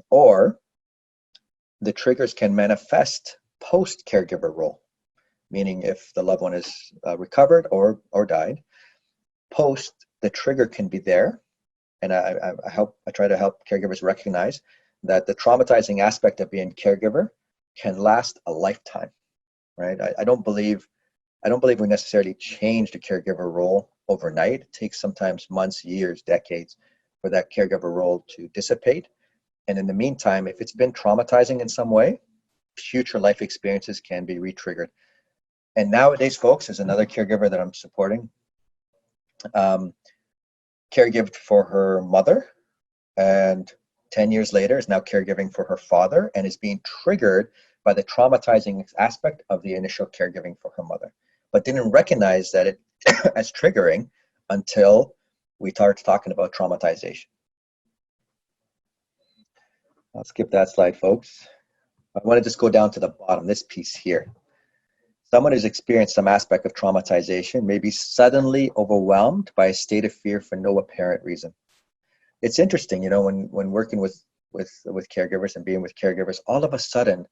Or the triggers can manifest post-caregiver role, meaning if the loved one is recovered or died, post, the trigger can be there. And I try to help caregivers recognize that the traumatizing aspect of being caregiver can last a lifetime, right? I don't believe we necessarily change the caregiver role overnight. It takes sometimes months, years, decades for that caregiver role to dissipate. And in the meantime, if it's been traumatizing in some way, future life experiences can be re-triggered. And nowadays, folks, is another caregiver that I'm supporting. Caregived for her mother, and 10 years later is now caregiving for her father, and is being triggered by the traumatizing aspect of the initial caregiving for her mother, but didn't recognize that it as triggering until we started talking about traumatization. I'll skip that slide, folks. I want to just go down to the bottom, this piece here. Someone who's experienced some aspect of traumatization may be suddenly overwhelmed by a state of fear for no apparent reason. It's interesting, you know, when working with caregivers and being with caregivers, all of a sudden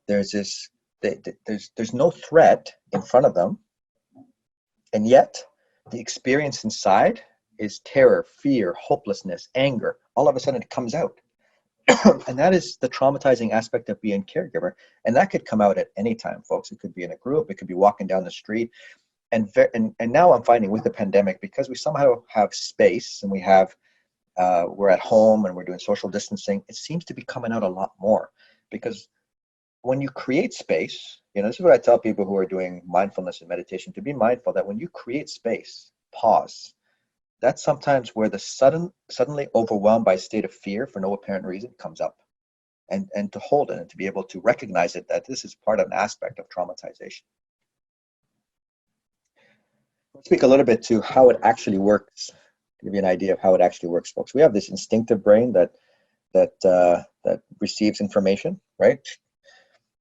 there's this, there's no threat in front of them, and yet the experience inside is terror, fear, hopelessness, anger. All of a sudden it comes out. And that is the traumatizing aspect of being caregiver. And that could come out at any time, folks. It could be in a group, it could be walking down the street. And now I'm finding with the pandemic, because we somehow have space and we're at home and we're doing social distancing, it seems to be coming out a lot more. Because when you create space, you know, this is what I tell people who are doing mindfulness and meditation, to be mindful that when you create space, pause. That's sometimes where the suddenly overwhelmed by a state of fear for no apparent reason comes up. And to hold it and to be able to recognize it, that this is part of an aspect of traumatization. Let's speak a little bit to how it actually works, to give you an idea of how it actually works, folks. We have this instinctive brain that receives information, right?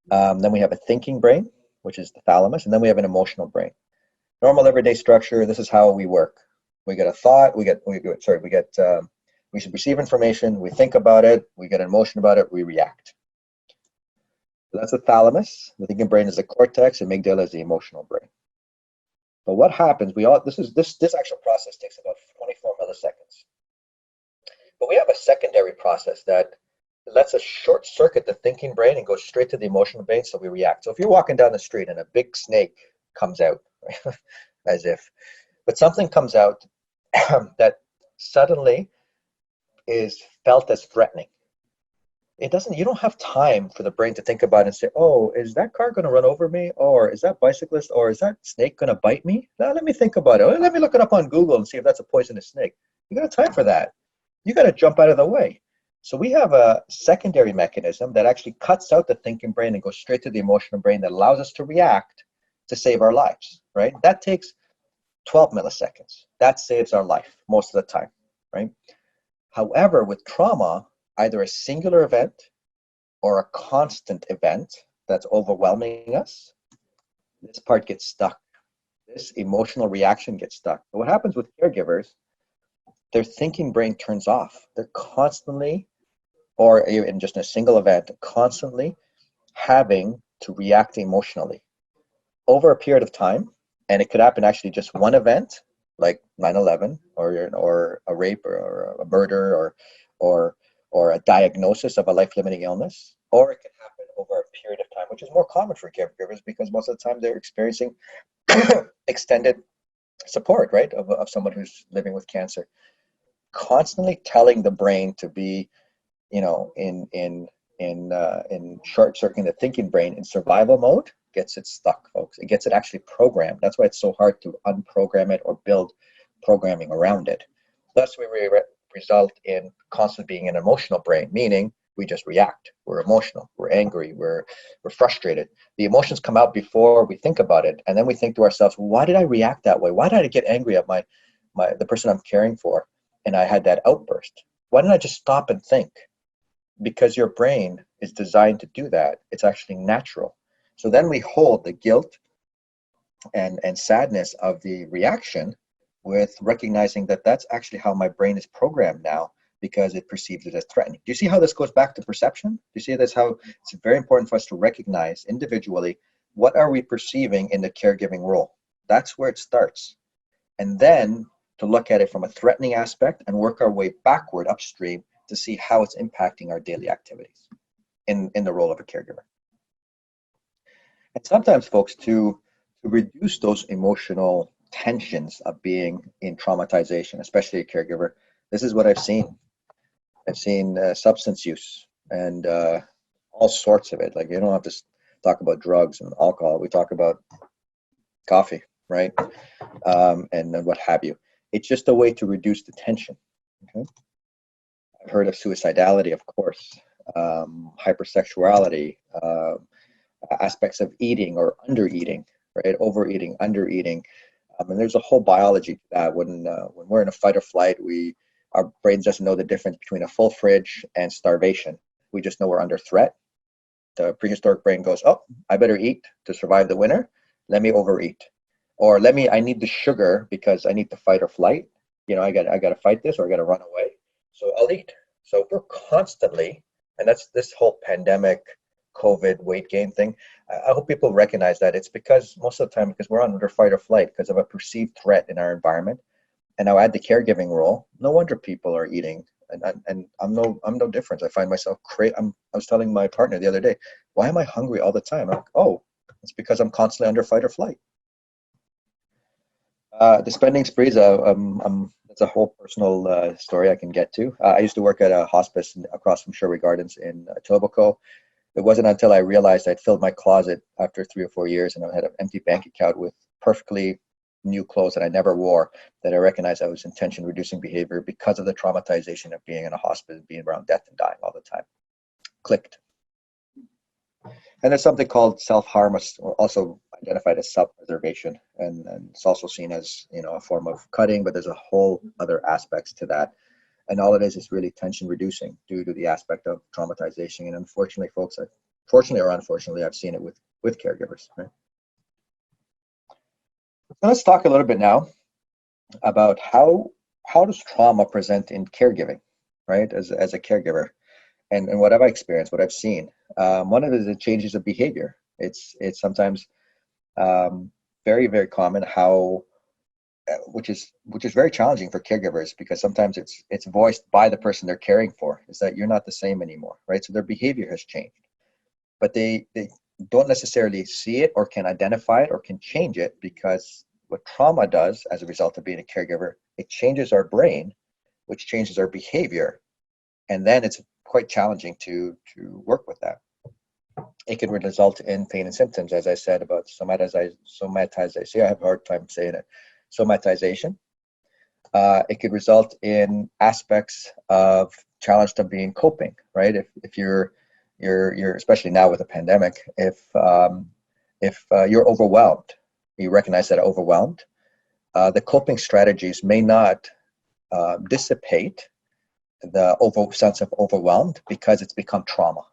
Then we have a thinking brain, which is the thalamus, and then we have an emotional brain. Normal everyday structure, this is how we work. We get a thought, we should receive information, we think about it, we get an emotion about it, we react. So that's the thalamus. The thinking brain is the cortex, and amygdala is the emotional brain. But what happens, this actual process takes about 24 milliseconds. But we have a secondary process that lets us short circuit the thinking brain and go straight to the emotional brain, so we react. So if you're walking down the street and a big snake comes out, right? As if, but something comes out that suddenly is felt as threatening. You don't have time for the brain to think about it and say, oh, is that car going to run over me? Or is that bicyclist? Or is that snake going to bite me? Now let me think about it. Let me look it up on Google and see if that's a poisonous snake. You got time for that. You got to jump out of the way. So we have a secondary mechanism that actually cuts out the thinking brain and goes straight to the emotional brain, that allows us to react to save our lives, right? That takes 12 milliseconds. That saves our life most of the time, right? However, with trauma, either a singular event or a constant event that's overwhelming us, this part gets stuck. this emotional reaction gets stuck. But what happens with caregivers, their thinking brain turns off. They're constantly, or in just a single event, constantly having to react emotionally over a period of time. And it could happen actually just one event, like 9/11, or a rape, or a murder, or a diagnosis of a life-limiting illness, or it can happen over a period of time, which is more common for caregivers because most of the time they're experiencing extended support, right, of someone who's living with cancer. Constantly telling the brain to be, in short circuiting the thinking brain in survival mode gets it stuck, folks. It gets it actually programmed. That's why it's so hard to unprogram it or build programming around it. Thus, we result in constantly being an emotional brain, meaning we just react. We're emotional. We're angry. We're frustrated. The emotions come out before we think about it, and then we think to ourselves, "Why did I react that way? Why did I get angry at the person I'm caring for, and I had that outburst? Why didn't I just stop and think?" Because your brain is designed to do that. It's actually natural. So then we hold the guilt and sadness of the reaction with recognizing that that's actually how my brain is programmed now, because it perceives it as threatening. Do you see how this goes back to perception? Do you see that's how it's very important for us to recognize individually what are we perceiving in the caregiving role? That's where it starts. And then to look at it from a threatening aspect and work our way backward upstream to see how it's impacting our daily activities in the role of a caregiver. And sometimes, folks, to reduce those emotional tensions of being in traumatization, especially a caregiver, this is what I've seen. I've seen substance use and all sorts of it. Like, you don't have to talk about drugs and alcohol. We talk about coffee, right? And what have you. It's just a way to reduce the tension. Okay? I've heard of suicidality, of course, hypersexuality, aspects of eating or under-eating, right? Overeating, under-eating. And there's a whole biology to that. When we're in a fight or flight, our brains doesn't know the difference between a full fridge and starvation. We just know we're under threat. The prehistoric brain goes, "Oh, I better eat to survive the winter. Let me overeat." Or I need the sugar because I need to fight or flight. I got to fight this, or I got to run away. So I'll eat. So we're constantly, and that's this whole pandemic, COVID, weight gain thing. I hope people recognize that it's because most of the time, because we're under fight or flight because of a perceived threat in our environment. And now add the caregiving role. No wonder people are eating, and I'm no different. I find myself I was telling my partner the other day, "Why am I hungry all the time?" I'm like, "Oh, it's because I'm constantly under fight or flight." The spending sprees, that's a whole personal story I can get to. I used to work at a hospice across from Sherway Gardens in Etobicoke. It wasn't until I realized I'd filled my closet after 3 or 4 years and I had an empty bank account with perfectly new clothes that I never wore that I recognized I was intention reducing behavior because of the traumatization of being in a hospice, being around death and dying all the time. Clicked. And there's something called self-harm, also identified as self-preservation, and it's also seen as a form of cutting, but there's a whole other aspects to that. And all it is really tension reducing due to the aspect of traumatization. And unfortunately, folks, fortunately or unfortunately, I've seen it with caregivers. Right? So let's talk a little bit now about how does trauma present in caregiving, right? As a caregiver, and what have I experienced, what I've seen. One of it is the changes of behavior. It's sometimes very, very common which is very challenging for caregivers, because sometimes it's voiced by the person they're caring for, is that you're not the same anymore, right? So their behavior has changed, but they don't necessarily see it or can identify it or can change it, because what trauma does as a result of being a caregiver, it changes our brain, which changes our behavior, and then it's quite challenging to work with that. It can result in pain and symptoms, as I said about somatization. I have a hard time saying it. Somatization. It could result in aspects of challenge to being coping, right? If you're especially now with the pandemic, if you're overwhelmed, you recognize that overwhelmed, the coping strategies may not dissipate the sense of overwhelmed because it's become trauma,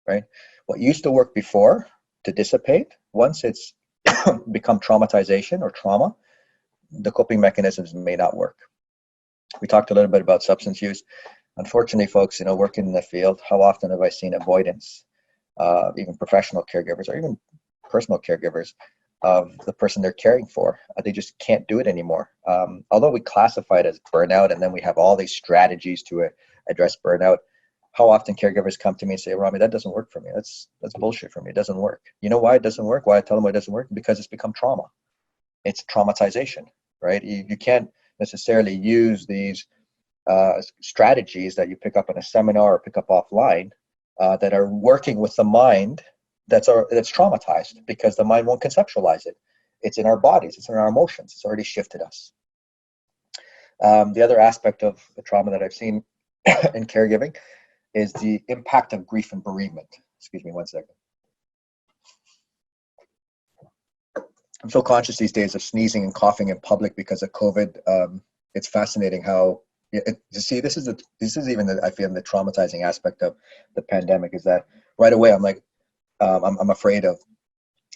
right? What used to work before to dissipate, once it's become traumatization or trauma, the coping mechanisms may not work. We talked a little bit about substance use. Unfortunately, folks, working in the field, how often have I seen avoidance, even professional caregivers or even personal caregivers of the person they're caring for? They just can't do it anymore. Although we classify it as burnout, and then we have all these strategies to address burnout, how often caregivers come to me and say, Rami, that doesn't work for me. That's bullshit for me. It doesn't work. You know why it doesn't work? Why I tell them why it doesn't work? Because it's become trauma. It's traumatization, right? You can't necessarily use these strategies that you pick up in a seminar or pick up offline that are working with the mind that's traumatized, because the mind won't conceptualize it. It's in our bodies. It's in our emotions. It's already shifted us. The other aspect of the trauma that I've seen in caregiving is the impact of grief and bereavement. Excuse me 1 second. I'm so conscious these days of sneezing and coughing in public because of COVID. It's fascinating how, you see, this is even I feel the traumatizing aspect of the pandemic, is that right away I'm like, I'm afraid of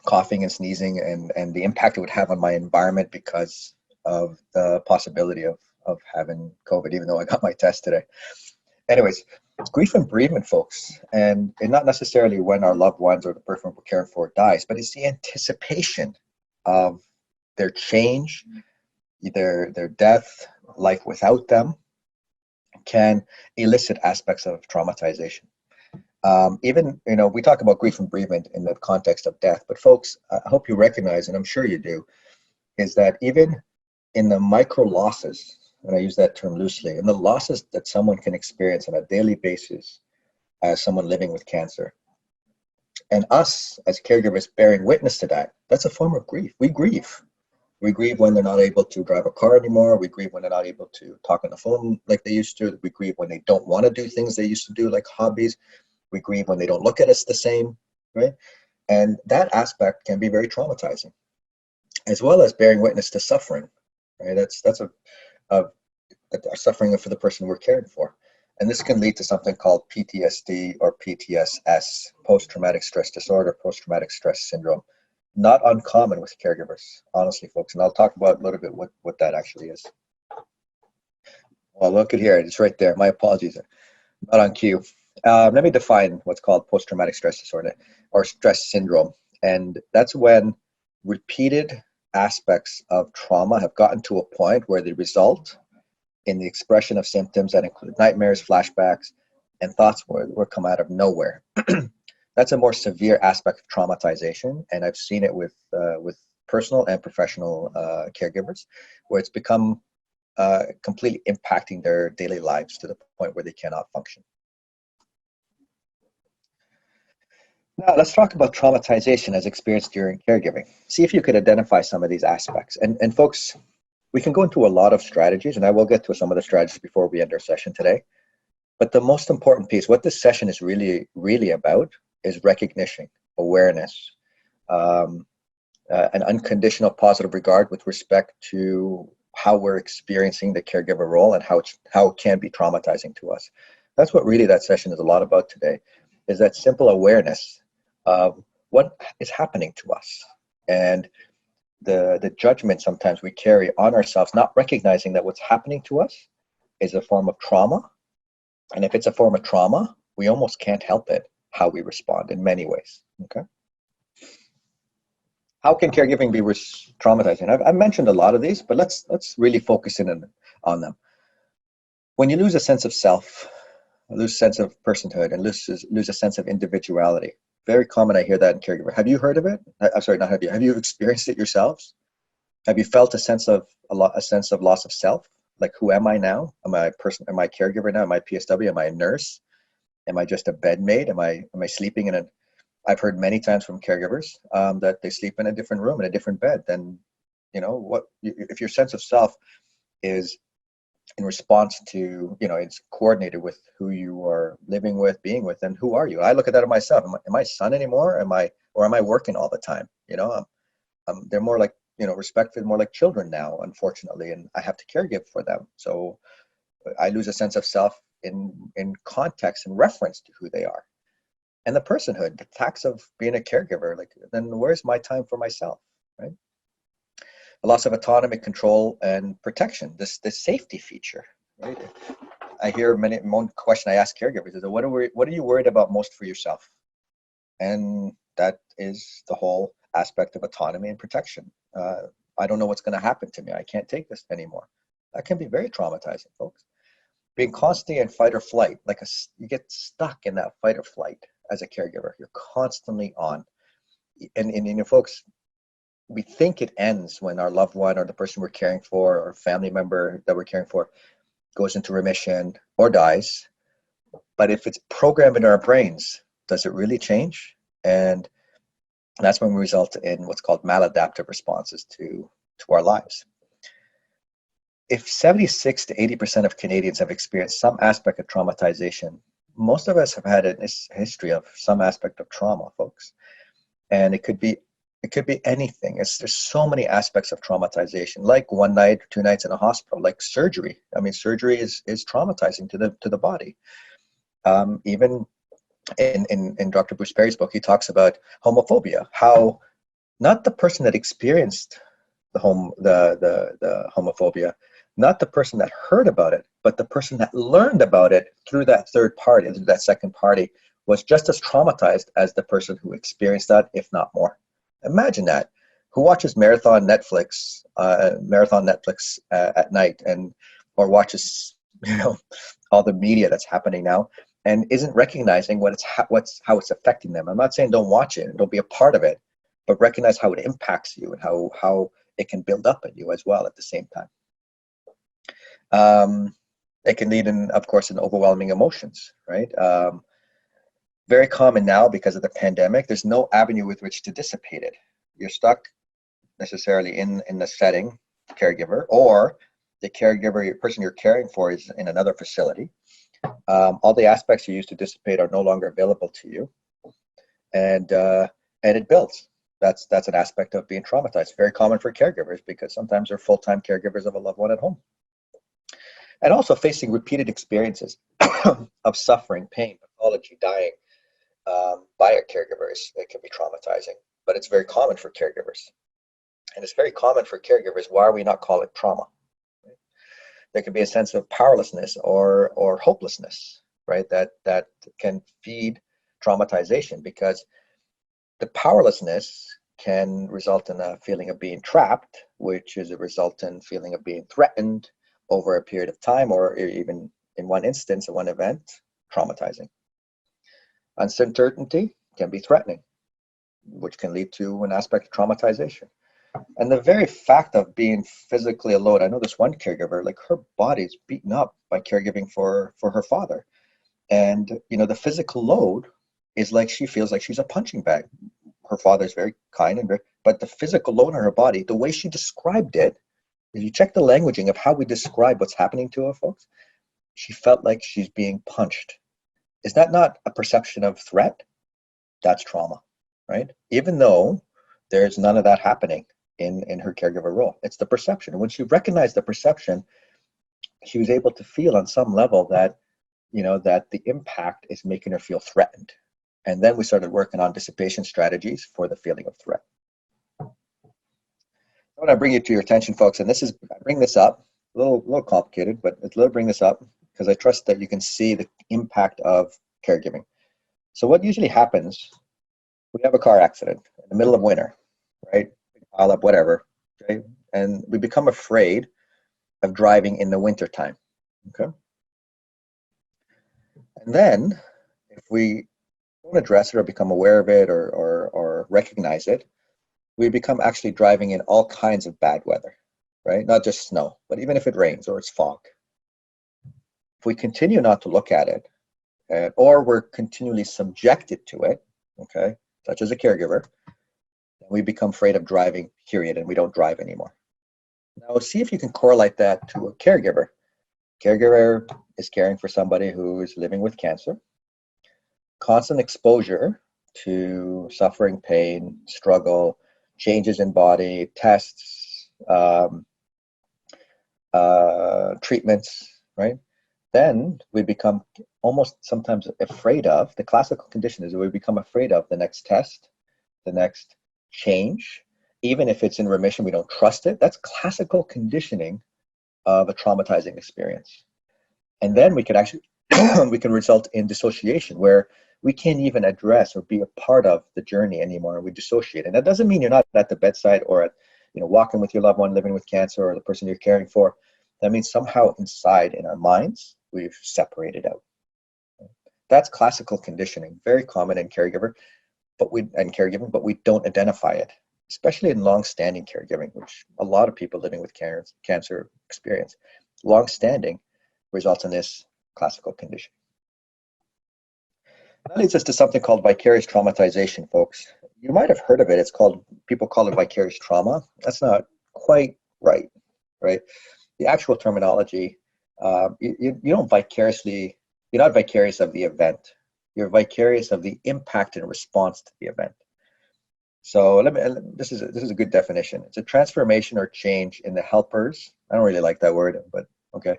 coughing and sneezing and the impact it would have on my environment because of the possibility of having COVID, even though I got my test today. Anyways, it's grief and bereavement, folks, and not necessarily when our loved ones or the person we're caring for dies, but it's the anticipation of their change, their death, life without them, can elicit aspects of traumatization. Even, we talk about grief and bereavement in the context of death, but folks, I hope you recognize, and I'm sure you do, is that even in the micro losses, and I use that term loosely, and the losses that someone can experience on a daily basis as someone living with cancer, and us as caregivers bearing witness to that, that's a form of grief. We grieve. We grieve when they're not able to drive a car anymore. We grieve when they're not able to talk on the phone like they used to. We grieve when they don't want to do things they used to do, like hobbies. We grieve when they don't look at us the same, right? And that aspect can be very traumatizing, as well as bearing witness to suffering, right? That's a suffering for the person we're caring for. And this can lead to something called PTSD or PTSS, post-traumatic stress disorder, post-traumatic stress syndrome. Not uncommon with caregivers, honestly, folks. And I'll talk about a little bit what that actually is. Well, look at here. It's right there. My apologies. Not on cue. Let me define what's called post-traumatic stress disorder or stress syndrome. And that's when repeated aspects of trauma have gotten to a point where they result in the expression of symptoms that include nightmares, flashbacks, and thoughts were come out of nowhere. That's a more severe aspect of traumatization, and I've seen it with personal and professional caregivers, where it's become completely impacting their daily lives to the point where they cannot function. Now, let's talk about traumatization as experienced during caregiving. See if you could identify some of these aspects. And folks, we can go into a lot of strategies, and I will get to some of the strategies before we end our session today. But the most important piece, what this session is really, really about, is recognition, awareness, an unconditional positive regard with respect to how we're experiencing the caregiver role and how it can be traumatizing to us. That's what really that session is a lot about today, is that simple awareness of what is happening to us and the judgment sometimes we carry on ourselves, not recognizing that what's happening to us is a form of trauma. And if it's a form of trauma, we almost can't help it, how we respond in many ways, okay? How can caregiving be traumatizing? I've mentioned a lot of these, but let's really focus in on them. When you lose a sense of self, lose a sense of personhood, and lose a sense of individuality, very common, I hear that in caregiver. Have you heard of it? I'm sorry, not have you. Have you experienced it yourselves? Have you felt a sense of loss of self? Like, who am I now? Am I a person? Am I a caregiver now? Am I a PSW? Am I a nurse? Am I just a bedmate? Am I sleeping in a? I've heard many times from caregivers that they sleep in a different room, in a different bed. Then, if your sense of self is in response to, it's coordinated with who you are living with, being with, and who are you? I look at that of myself. Am I son anymore? Am I working all the time? They're more like, respected, more like children now, unfortunately, and I have to caregive for them. So I lose a sense of self in context and reference to who they are. And the personhood, the tax of being a caregiver, like, then where's my time for myself? right? A loss of autonomy, control, and protection. This safety feature, right? I hear one question I ask caregivers is, what are you worried about most for yourself? And that is the whole aspect of autonomy and protection. I don't know what's going to happen to me. I can't take this anymore. That can be very traumatizing, folks. Being constantly in fight or flight, you get stuck in that fight or flight as a caregiver. You're constantly on. And you know, folks, we think it ends when our loved one or the person we're caring for or family member that we're caring for goes into remission or dies. But if it's programmed in our brains, does it really change? And that's when we result in what's called maladaptive responses to our lives. If 76 to 80% of Canadians have experienced some aspect of traumatization, most of us have had a history of some aspect of trauma, folks. And it could be anything. There's so many aspects of traumatization, like 1 night or 2 nights in a hospital, like surgery. I mean, surgery is traumatizing to the body. Even in Dr. Bruce Perry's book, he talks about homophobia, how not the person that experienced the homophobia, not the person that heard about it, but the person that learned about it through that third party, through that second party, was just as traumatized as the person who experienced that, if not more. Imagine that. Who watches marathon Netflix at night, or watches all the media that's happening now, and isn't recognizing how it's affecting them. I'm not saying don't watch it, don't be a part of it, but recognize how it impacts you and how it can build up in you as well at the same time. It can lead in, of course, in overwhelming emotions, right? Very common now because of the pandemic. There's no avenue with which to dissipate it. You're stuck necessarily in the setting, caregiver, or the caregiver, your person you're caring for, is in another facility. All the aspects you used to dissipate are no longer available to you, and it builds. That's an aspect of being traumatized. Very common for caregivers because sometimes they're full-time caregivers of a loved one at home. And also facing repeated experiences of suffering, pain, pathology, dying by a caregiver, it can be traumatizing, but it's very common for caregivers. And it's very common for caregivers. Why are we not calling it trauma? Right? There can be a sense of powerlessness or hopelessness, right? That can feed traumatization, because the powerlessness can result in a feeling of being trapped, which is a resultant feeling of being threatened over a period of time, or even in one instance, in one event, traumatizing. Uncertainty can be threatening, which can lead to an aspect of traumatization. And the very fact of being physically alone, I know this one caregiver, like, her body's beaten up by caregiving for her father. And, the physical load is like, she feels like she's a punching bag. Her father's very kind, but the physical load on her body, the way she described it, if you check the languaging of how we describe what's happening to her, folks, she felt like she's being punched. Is that not a perception of threat? That's trauma, right? Even though there's none of that happening in her caregiver role. It's the perception. And when she recognized the perception, she was able to feel on some level that, that the impact is making her feel threatened. And then we started working on dissipation strategies for the feeling of threat. I want to bring you to your attention, folks, and I bring this up, a little complicated, but bring this up because I trust that you can see the impact of caregiving. So what usually happens, we have a car accident in the middle of winter, right? Pile up, whatever, okay? And we become afraid of driving in the winter time, okay? And then if we don't address it or become aware of it or recognize it, we become actually driving in all kinds of bad weather, right? Not just snow, but even if it rains or it's fog. If we continue not to look at it, or we're continually subjected to it, okay, such as a caregiver, then we become afraid of driving, period, and we don't drive anymore. Now, see if you can correlate that to a caregiver. Caregiver is caring for somebody who is living with cancer. Constant exposure to suffering, pain, struggle, changes in body, tests, treatments, right? Then we become almost sometimes afraid of, the classical condition is that we become afraid of the next test, the next change, Even if it's in remission, we don't trust it. That's classical conditioning of a traumatizing experience. And then we could actually, we can result in dissociation, where we can't even address or be a part of the journey anymore. We dissociate. And that doesn't mean you're not at the bedside or at, walking with your loved one, living with cancer, or the person you're caring for. That means somehow inside in our minds, we've separated out. That's classical conditioning, very common in caregiving, but we don't identify it, especially in long-standing caregiving, which a lot of people living with cancer experience. Long-standing results in this classical condition. That leads us to something called vicarious traumatization, folks. You might have heard of it. People call it vicarious trauma. That's not quite right, right? The actual terminology, you don't vicariously, you're not vicarious of the event. You're vicarious of the impact and response to the event. So this is a good definition. It's a transformation or change in the helper's, I don't really like that word, but okay.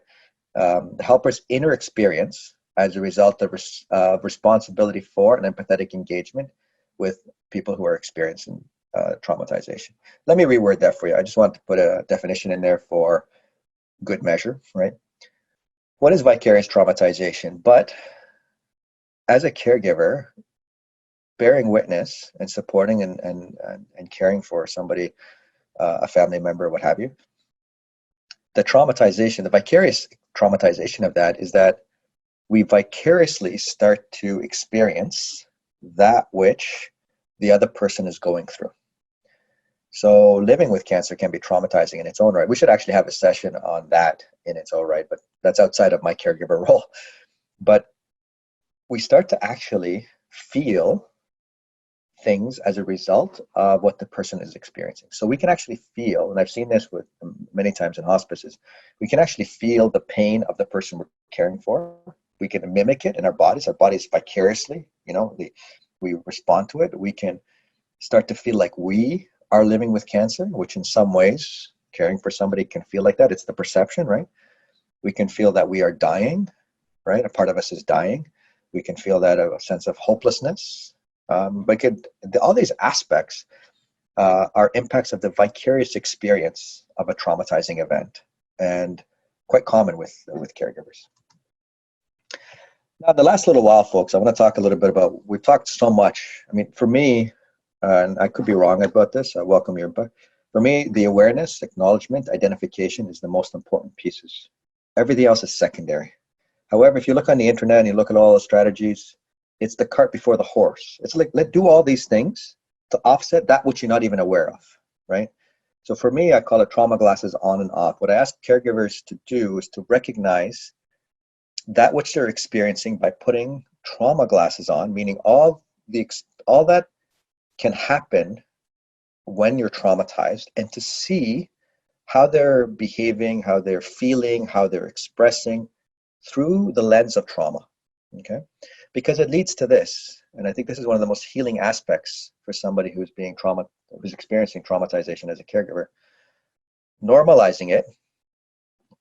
The helper's inner experience as a result of responsibility for and empathetic engagement with people who are experiencing traumatization. Let me reword that for you. I just want to put a definition in there for good measure, right? What is vicarious traumatization? But as a caregiver, bearing witness and supporting and caring for somebody, a family member, what have you, the vicarious traumatization of that is that we vicariously start to experience that which the other person is going through. So living with cancer can be traumatizing in its own right. We should actually have a session on that in its own right, but that's outside of my caregiver role. But we start to actually feel things as a result of what the person is experiencing. So we can actually feel, and I've seen this with many times in hospices, we can actually feel the pain of the person we're caring for. We can mimic it in our bodies. Our bodies vicariously, we respond to it. We can start to feel like we are living with cancer, which in some ways, caring for somebody can feel like that. It's the perception, right? We can feel that we are dying, right? A part of us is dying. We can feel that a sense of hopelessness. All these aspects are impacts of the vicarious experience of a traumatizing event, and quite common with caregivers. Now, the last little while, folks, I want to talk a little bit about, we've talked so much. I mean, for me, and I could be wrong about this, I welcome your input. For me, the awareness, acknowledgement, identification is the most important pieces. Everything else is secondary. However, if you look on the internet and you look at all the strategies, it's the cart before the horse. It's like, let's do all these things to offset that which you're not even aware of, right? So for me, I call it trauma glasses on and off. What I ask caregivers to do is to recognize that which they're experiencing by putting trauma glasses on, meaning all that can happen when you're traumatized, and to see how they're behaving, how they're feeling, how they're expressing through the lens of trauma, okay? Because it leads to this, and I think this is one of the most healing aspects for somebody who's experiencing traumatization as a caregiver. Normalizing it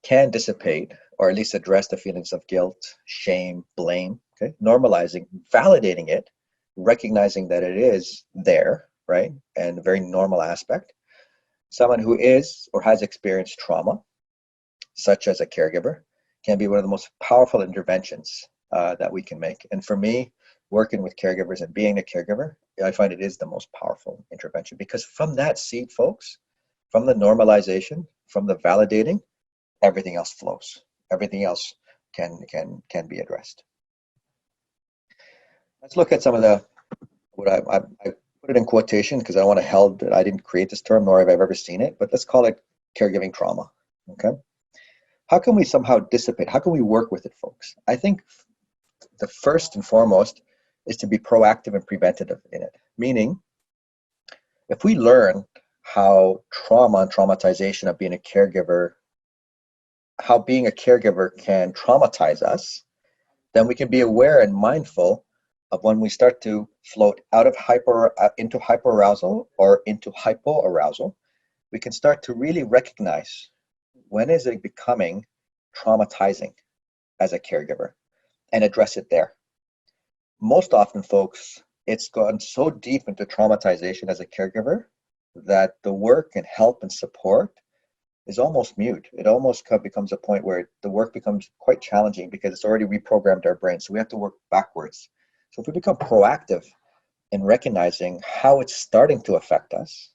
can dissipate, or at least address the feelings of guilt, shame, blame, okay? Normalizing, validating it, recognizing that it is there, right? And a very normal aspect. Someone who is or has experienced trauma, such as a caregiver, can be one of the most powerful interventions that we can make. And for me, working with caregivers and being a caregiver, I find it is the most powerful intervention, because from that seat, folks, from the normalization, from the validating, everything else flows. Everything else can be addressed. Let's look at some of what I put it in quotation because I don't want to held that I didn't create this term, nor have I ever seen it, but let's call it caregiving trauma, okay? How can we somehow dissipate? How can we work with it, folks? I think the first and foremost is to be proactive and preventative in it. Meaning, if we learn how trauma and traumatization of being a caregiver, how being a caregiver can traumatize us, then we can be aware and mindful of when we start to float out of into hyperarousal or into hypoarousal. We can start to really recognize when is it becoming traumatizing as a caregiver and address it there. Most often, folks, it's gone so deep into traumatization as a caregiver that the work and help and support is almost mute. It almost becomes a point where the work becomes quite challenging because it's already reprogrammed our brain. So we have to work backwards. So if we become proactive in recognizing how it's starting to affect us,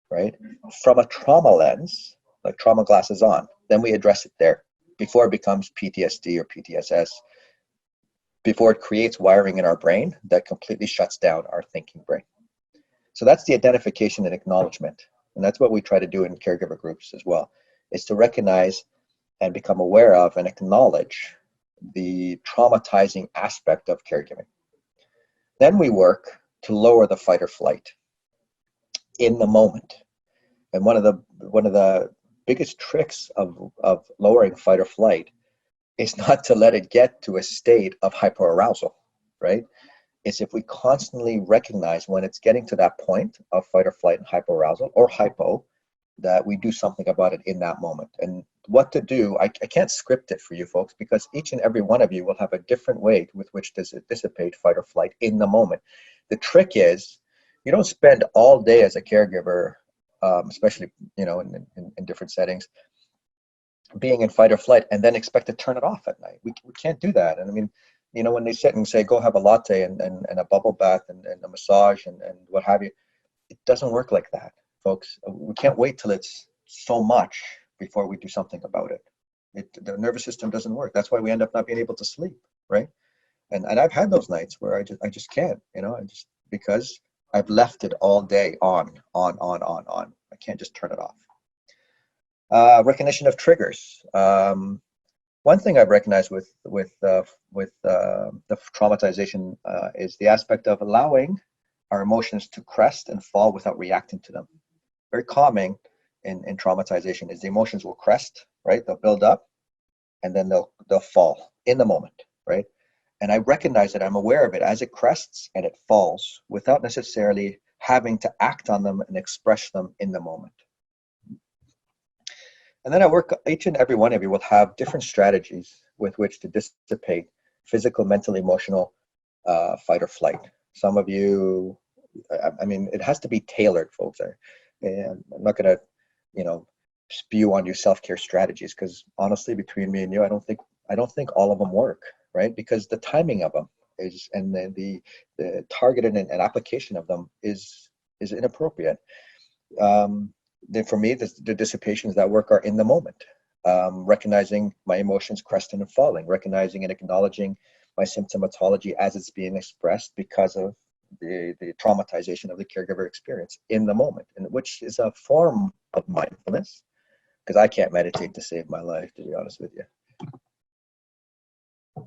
right, from a trauma lens, like trauma glasses on, then we address it there before it becomes PTSD or PTSS, before it creates wiring in our brain that completely shuts down our thinking brain. So that's the identification and acknowledgement. And that's what we try to do in caregiver groups as well, is to recognize and become aware of and acknowledge the traumatizing aspect of caregiving. Then we work to lower the fight or flight in the moment. And one of the biggest tricks of lowering fight or flight is not to let it get to a state of hyperarousal, right? It's if we constantly recognize when it's getting to that point of fight or flight and hyperarousal or hypo, that we do something about it in that moment. And what to do, I can't script it for you folks because each and every one of you will have a different way with which to dissipate fight or flight in the moment. The trick is you don't spend all day as a caregiver, especially in different settings, being in fight or flight and then expect to turn it off at night. We can't do that. And I mean, when they sit and say, go have a latte and a bubble bath and a massage and what have you, it doesn't work like that, folks. We can't wait till it's so much before we do something about it. The nervous system doesn't work. That's why we end up not being able to sleep, right? And I've had those nights where I just can't, because I've left it all day on. I can't just turn it off. Recognition of triggers. One thing I've recognized with the traumatization is the aspect of allowing our emotions to crest and fall without reacting to them. Very calming in traumatization is the emotions will crest, right? They'll build up and then they'll fall in the moment, right? And I recognize that I'm aware of it as it crests and it falls without necessarily having to act on them and express them in the moment. And then each and every one of you will have different strategies with which to dissipate physical, mental, emotional fight or flight. Some of you, I mean, it has to be tailored, folks. And I'm not going to, spew on your self-care strategies because honestly, between me and you, I don't think all of them work, right? Because the timing of them is, and the targeted and application of them is inappropriate. Then for me, the dissipations that work are in the moment, recognizing my emotions cresting and falling, recognizing and acknowledging my symptomatology as it's being expressed because of the traumatization of the caregiver experience in the moment, and which is a form of mindfulness, because I can't meditate to save my life, to be honest with you.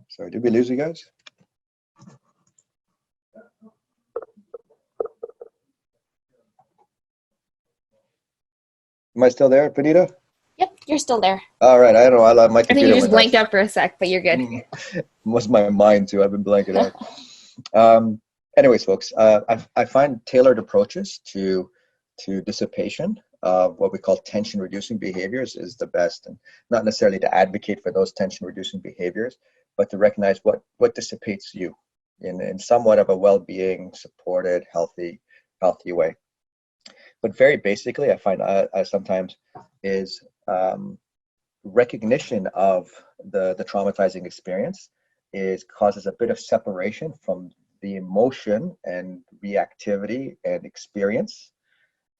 Sorry, did we lose you guys? Am I still there, Benita? Yep, you're still there. All right, I don't know. My computer I think you just went blanked nuts. out for a sec, but you're good. Was my mind too? I've been blanking out. Anyways, folks, I find tailored approaches to dissipation of what we call tension-reducing behaviors is the best, and not necessarily to advocate for those tension-reducing behaviors, but to recognize what dissipates you in somewhat of a well-being, supported, healthy way. But very basically, I find sometimes is recognition of the traumatizing experience causes a bit of separation from the emotion and reactivity and experience,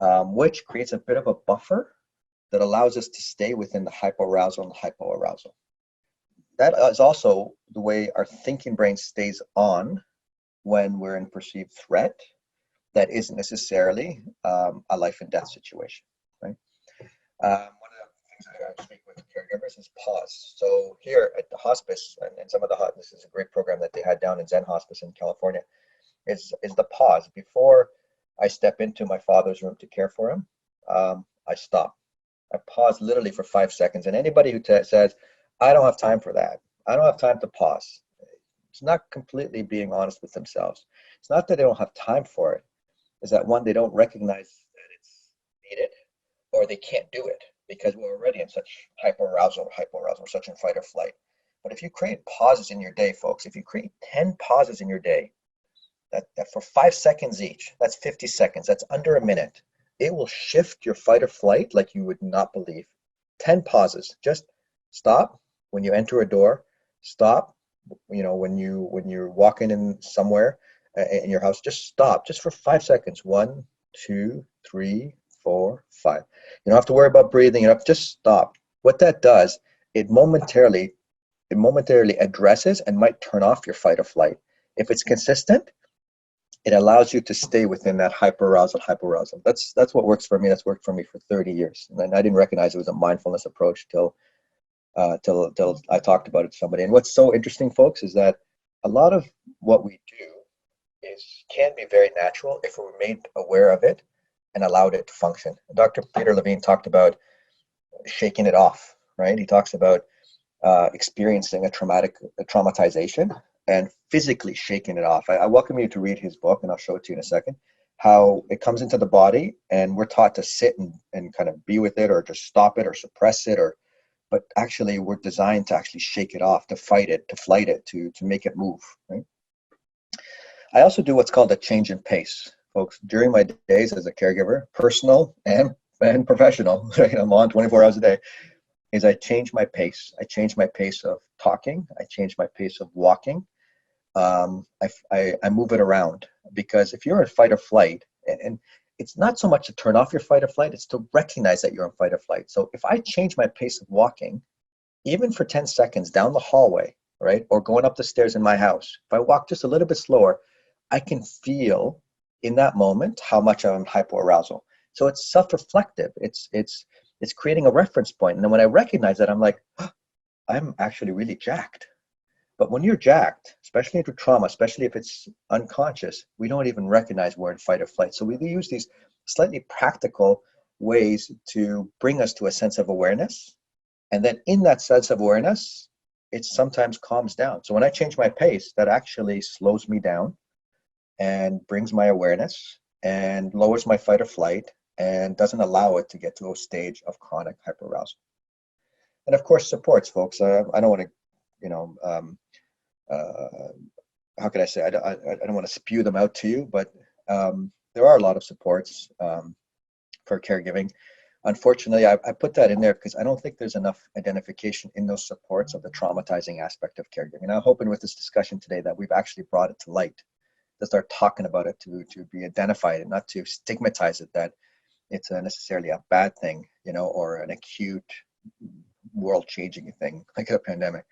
which creates a bit of a buffer that allows us to stay within the hypoarousal and hypoarousal. That is also the way our thinking brain stays on when we're in perceived threat that isn't necessarily a life and death situation, right? One of the things I speak with caregivers is pause. So here at the hospice, and some of this is a great program that they had down in Zen Hospice in California, is the pause. Before I step into my father's room to care for him, I stop. I pause literally for 5 seconds. And anybody who says, I don't have time for that, I don't have time to pause, it's not completely being honest with themselves. It's not that they don't have time for it. Is that one, they don't recognize that it's needed, or they can't do it because we're already in such hyperarousal, such in fight or flight. But if you create pauses in your day, folks, if you create 10 pauses in your day, that for 5 seconds each, that's 50 seconds, that's under a minute. it will shift your fight or flight like you would not believe. 10 pauses. Just stop when you enter a door. Stop, when you're walking in somewhere in your house. Just stop, just for 5 seconds. 1, 2, 3, 4, 5. You don't have to worry about breathing. You have just stop. What that does, it momentarily addresses and might turn off your fight or flight. If it's consistent, it allows you to stay within that hyperarousal. That's what works for me. That's worked for me for 30 years. And I didn't recognize it was a mindfulness approach till I talked about it to somebody. And what's so interesting, folks, is that a lot of what we do can be very natural if we're made aware of it and allowed it to function. Dr. Peter Levine talked about shaking it off, right? He talks about experiencing a traumatization and physically shaking it off. I welcome you to read his book, and I'll show it to you in a second, how it comes into the body, and we're taught to sit and kind of be with it, or just stop it or suppress it, but actually we're designed to actually shake it off, to fight it, to flight it, to make it move, right? I also do what's called a change in pace, folks. During my days as a caregiver, personal and professional, right? I'm on 24 hours a day, is I change my pace. I change my pace of talking. I change my pace of walking. I move it around, because if you're in fight or flight, and it's not so much to turn off your fight or flight, it's to recognize that you're in fight or flight. So if I change my pace of walking, even for 10 seconds down the hallway, right, or going up the stairs in my house, if I walk just a little bit slower, I can feel in that moment how much I'm hypoarousal. So it's self-reflective. It's creating a reference point. And then when I recognize that, I'm like, oh, I'm actually really jacked. But when you're jacked, especially into trauma, especially if it's unconscious, we don't even recognize we're in fight or flight. So we use these slightly practical ways to bring us to a sense of awareness. And then in that sense of awareness, it sometimes calms down. So when I change my pace, that actually slows me down and brings my awareness and lowers my fight or flight and doesn't allow it to get to a stage of chronic hyperarousal. And of course, supports, folks. I don't want to, how can I say? I don't want to spew them out to you, but there are a lot of supports for caregiving. Unfortunately, I put that in there because I don't think there's enough identification in those supports of the traumatizing aspect of caregiving. And I'm hoping with this discussion today that we've actually brought it to light, to start talking about it, to be identified, and not to stigmatize it, that it's necessarily a bad thing, or an acute world-changing thing like a pandemic,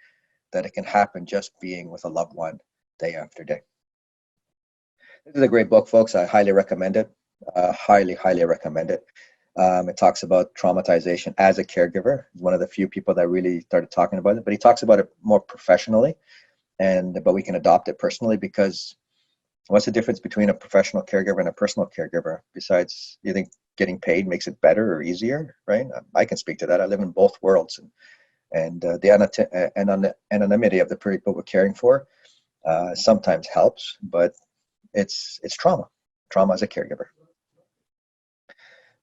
that it can happen just being with a loved one day after day. This is a great book, folks. I highly recommend it. Highly, highly recommend it. It talks about traumatization as a caregiver. He's one of the few people that really started talking about it, but he talks about it more professionally, but we can adopt it personally, because what's the difference between a professional caregiver and a personal caregiver? Besides, you think getting paid makes it better or easier, right? I can speak to that. I live in both worlds, and the anonymity of the people we're caring for sometimes helps, but it's trauma as a caregiver.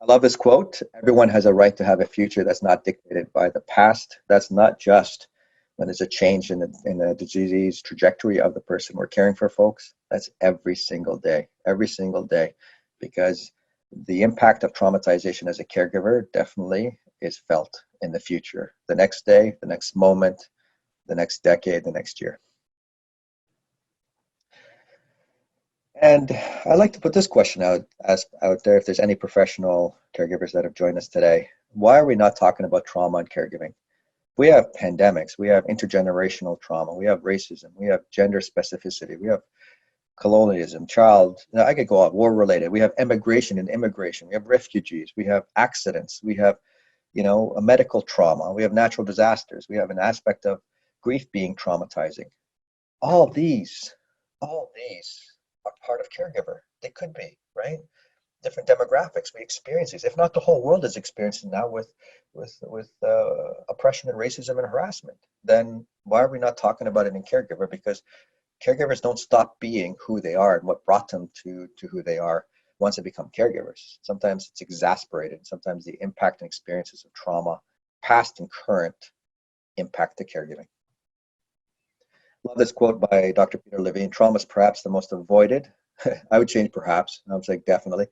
I love this quote: everyone has a right to have a future that's not dictated by the past. That's not just when there's a change in the disease trajectory of the person we're caring for, folks. That's every single day, because the impact of traumatization as a caregiver definitely is felt in the future, the next day, the next moment, the next decade, the next year. And I like to put this question out there: if there's any professional caregivers that have joined us today, why are we not talking about trauma and caregiving? We have pandemics, we have intergenerational trauma, we have racism, we have gender specificity, we have colonialism, I could go on, war-related, we have immigration, we have refugees, we have accidents, we have, a medical trauma, we have natural disasters, we have an aspect of grief being traumatizing. All these are part of caregiver. They could be, right? Different demographics, we experience these. If not, the whole world is experiencing now with oppression and racism and harassment. Then why are we not talking about it in caregiver? Because caregivers don't stop being who they are and what brought them to who they are once they become caregivers. Sometimes it's exasperated. Sometimes the impact and experiences of trauma, past and current, impact the caregiving. Love this quote by Dr. Peter Levine: trauma is perhaps the most avoided. I would change perhaps. I would say definitely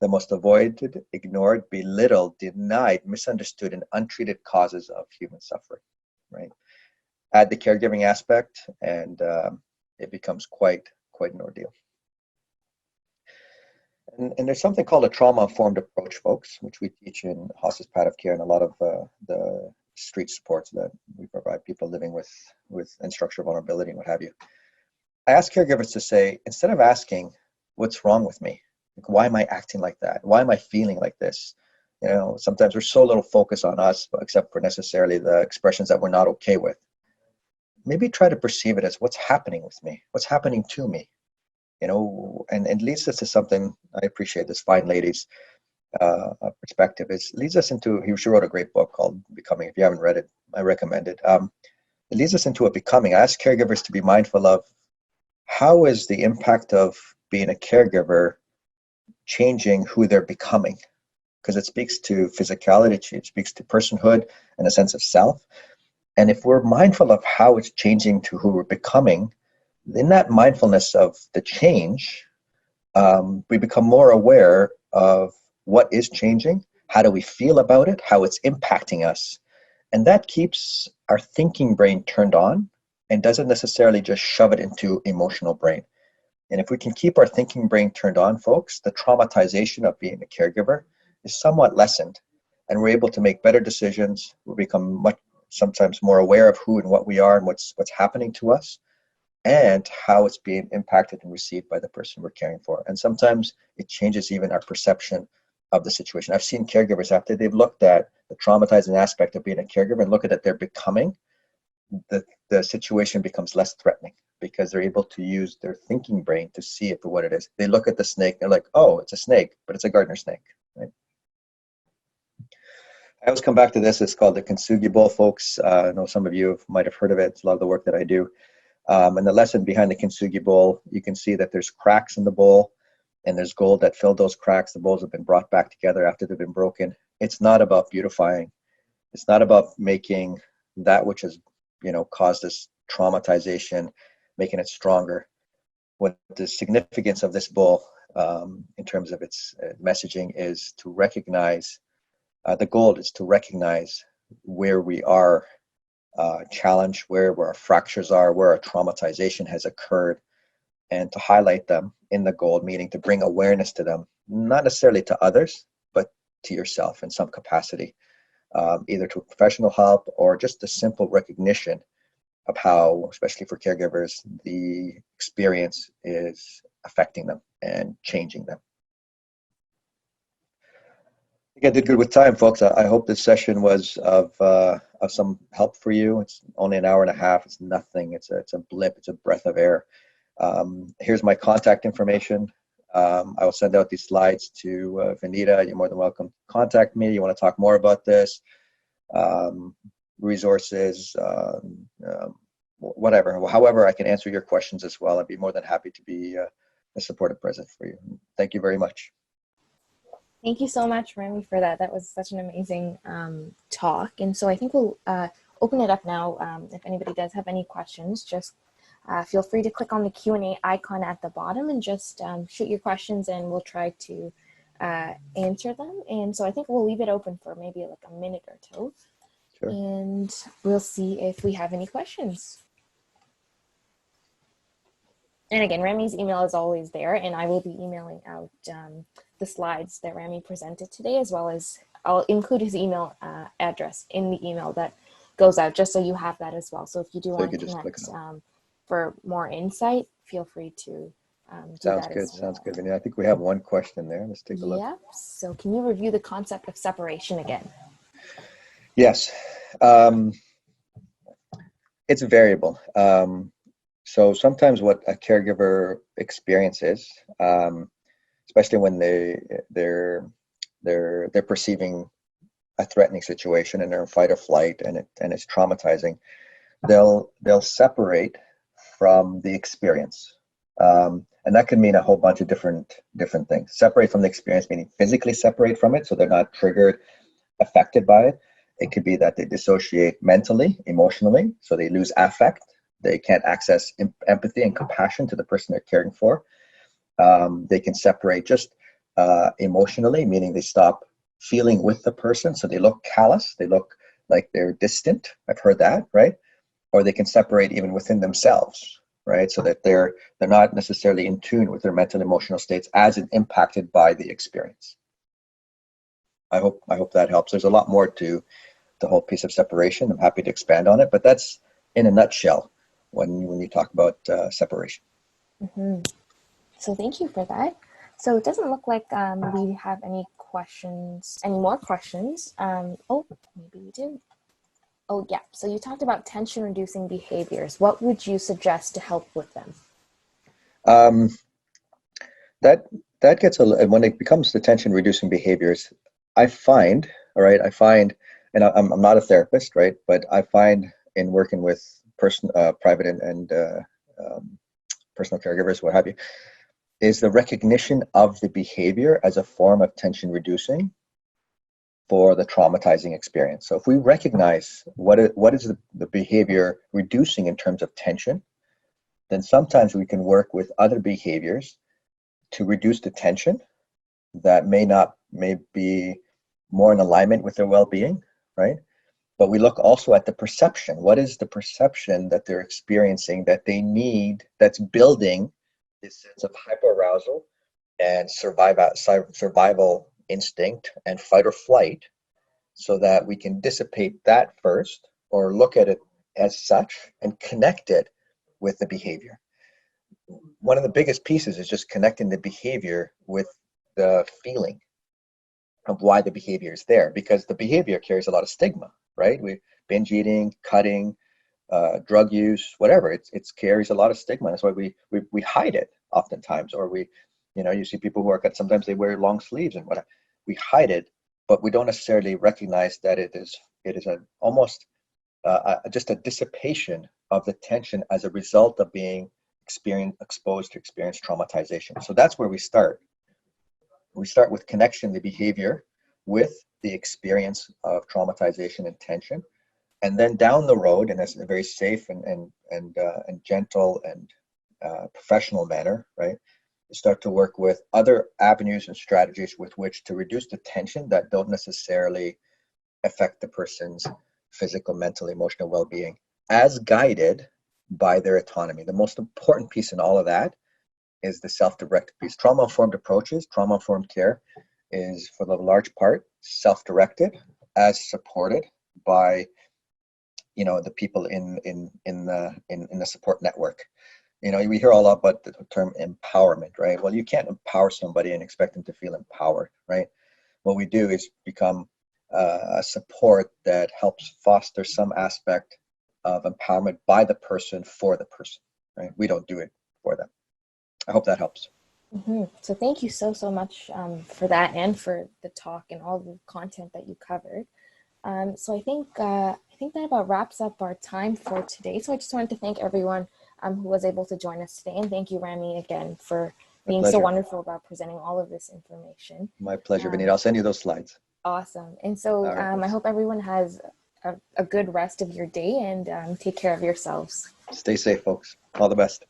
the most avoided, ignored, belittled, denied, misunderstood, and untreated causes of human suffering, right? Add the caregiving aspect, and it becomes quite an ordeal. And there's something called a trauma-informed approach, folks, which we teach in hospice palliative care and a lot of the street supports that we provide people living with and structural vulnerability and what have you. I ask caregivers to say, instead of asking, what's wrong with me? Like, why am I acting like that? Why am I feeling like this? You know, sometimes there's so little focus on us, except for necessarily the expressions that we're not okay with. Maybe try to perceive it as what's happening with me, what's happening to me, you know, and it leads us to something. I appreciate this fine lady's perspective. It leads us into, she wrote a great book called Becoming. If you haven't read it, I recommend it. It leads us into a becoming. I ask caregivers to be mindful of how is the impact of being a caregiver changing who they're becoming, because it speaks to physicality, it speaks to personhood and a sense of self. And if we're mindful of how it's changing to who we're becoming, in that mindfulness of the change, we become more aware of what is changing, how do we feel about it, how it's impacting us. And that keeps our thinking brain turned on and doesn't necessarily just shove it into emotional brain. And if we can keep our thinking brain turned on, folks, the traumatization of being a caregiver is somewhat lessened. And we're able to make better decisions. We become sometimes more aware of who and what we are and what's happening to us and how it's being impacted and received by the person we're caring for. And sometimes it changes even our perception of the situation. I've seen caregivers, after they've looked at the traumatizing aspect of being a caregiver and look at it, they're becoming, the situation becomes less threatening because they're able to use their thinking brain to see it for what it is. They look at the snake, they're like, oh, it's a snake, but it's a gardener snake, right? I always come back to this. It's called the kintsugi bowl, folks. I know some of you might have heard of it. It's a lot of the work that I do. And the lesson behind the kintsugi bowl, you can see that there's cracks in the bowl and there's gold that filled those cracks. The bowls have been brought back together after they've been broken. It's not about beautifying. It's not about making that which has, caused this traumatization, making it stronger. What the significance of this bowl in terms of its messaging is to recognize, the goal is to recognize where we are challenged, where our fractures are, where our traumatization has occurred, and to highlight them in the gold, meaning to bring awareness to them, not necessarily to others, but to yourself in some capacity, either to professional help or just a simple recognition of how, especially for caregivers, the experience is affecting them and changing them. I think I did good with time, folks. I hope this session was of some help for you. It's only an hour and a half. It's nothing. It's a blip. It's a breath of air. Here's my contact information. I will send out these slides to Vanita. You're more than welcome to contact me. You want to talk more about this, resources, whatever. However, I can answer your questions as well. I'd be more than happy to be a supportive presence for you. Thank you very much. Thank you so much, Remy, for that. That was such an amazing talk. And so I think we'll open it up now. If anybody does have any questions, just feel free to click on the Q&A icon at the bottom and just shoot your questions and we'll try to answer them. And so I think we'll leave it open for maybe like a minute or two. Sure. And we'll see if we have any questions. And again, Remy's email is always there, and I will be emailing out the slides that Remy presented today, as well as I'll include his email address in the email that goes out, just so you have that as well. So if you do want to connect for more insight, feel free to do that as well. Sounds good. And I think we have one question there. Let's take a look. Yeah. So can you review the concept of separation again? Yes. It's variable. So sometimes what a caregiver experiences, especially when they're perceiving a threatening situation and they're in fight or flight and it's traumatizing, they'll separate from the experience, and that can mean a whole bunch of different things. Separate from the experience meaning physically separate from it, so they're not triggered, affected by it. It could be that they dissociate mentally, emotionally, so they lose affect. They can't access empathy and compassion to the person they're caring for. They can separate just emotionally, meaning they stop feeling with the person. So they look callous, they look like they're distant. I've heard that, right? Or they can separate even within themselves, right? So that they're not necessarily in tune with their mental and emotional states as it impacted by the experience. I hope that helps. There's a lot more to the whole piece of separation. I'm happy to expand on it, but that's in a nutshell when you talk about separation. Mm-hmm. So thank you for that. So it doesn't look like we have any more questions. Oh, maybe we do. Oh, yeah. So you talked about tension reducing behaviors. What would you suggest to help with them? Um, that that gets when it becomes the tension reducing behaviors. I find, all right, and I'm not a therapist, right, but I find in working with private and personal caregivers, what have you, is the recognition of the behavior as a form of tension reducing for the traumatizing experience. So if we recognize what is the behavior reducing in terms of tension, then sometimes we can work with other behaviors to reduce the tension that may be more in alignment with their well-being, right? But we look also at the perception. What is the perception that they're experiencing that they need, that's building this sense of hyperarousal and survival instinct and fight or flight, so that we can dissipate that first or look at it as such and connect it with the behavior. One of the biggest pieces is just connecting the behavior with the feeling of why the behavior is there, because the behavior carries a lot of stigma, right? We binge eating, cutting, drug use, whatever. It carries a lot of stigma. That's why we hide it oftentimes, or you see people who are cut. Sometimes they wear long sleeves and whatever. We hide it, but we don't necessarily recognize that it is almost just a dissipation of the tension as a result of being exposed to experience traumatization. So that's where we start. We start with connection, the behavior, with the experience of traumatization and tension, and then down the road, in a very safe and gentle and professional manner, right? You start to work with other avenues and strategies with which to reduce the tension that don't necessarily affect the person's physical, mental, emotional well-being, as guided by their autonomy. The most important piece in all of that is the self-directed piece. Trauma-informed approaches, trauma-informed care is, for the large part, self-directed, as supported by the people in the support network. We hear a lot about the term empowerment, right? Well, you can't empower somebody and expect them to feel empowered, right? What we do is become a support that helps foster some aspect of empowerment by the person for the person, right? We don't do it for them. I hope that helps. Mm-hmm. So thank you so much for that and for the talk and all the content that you covered. So I think that about wraps up our time for today. So I just wanted to thank everyone who was able to join us today, and thank you, Rami, again for My being so pleasure. wonderful about presenting all of this information. My pleasure, Vinita. I'll send you those slides. Awesome. And so All right, I folks. hope everyone has a good rest of your day, and take care of yourselves. Stay safe, folks. All the best.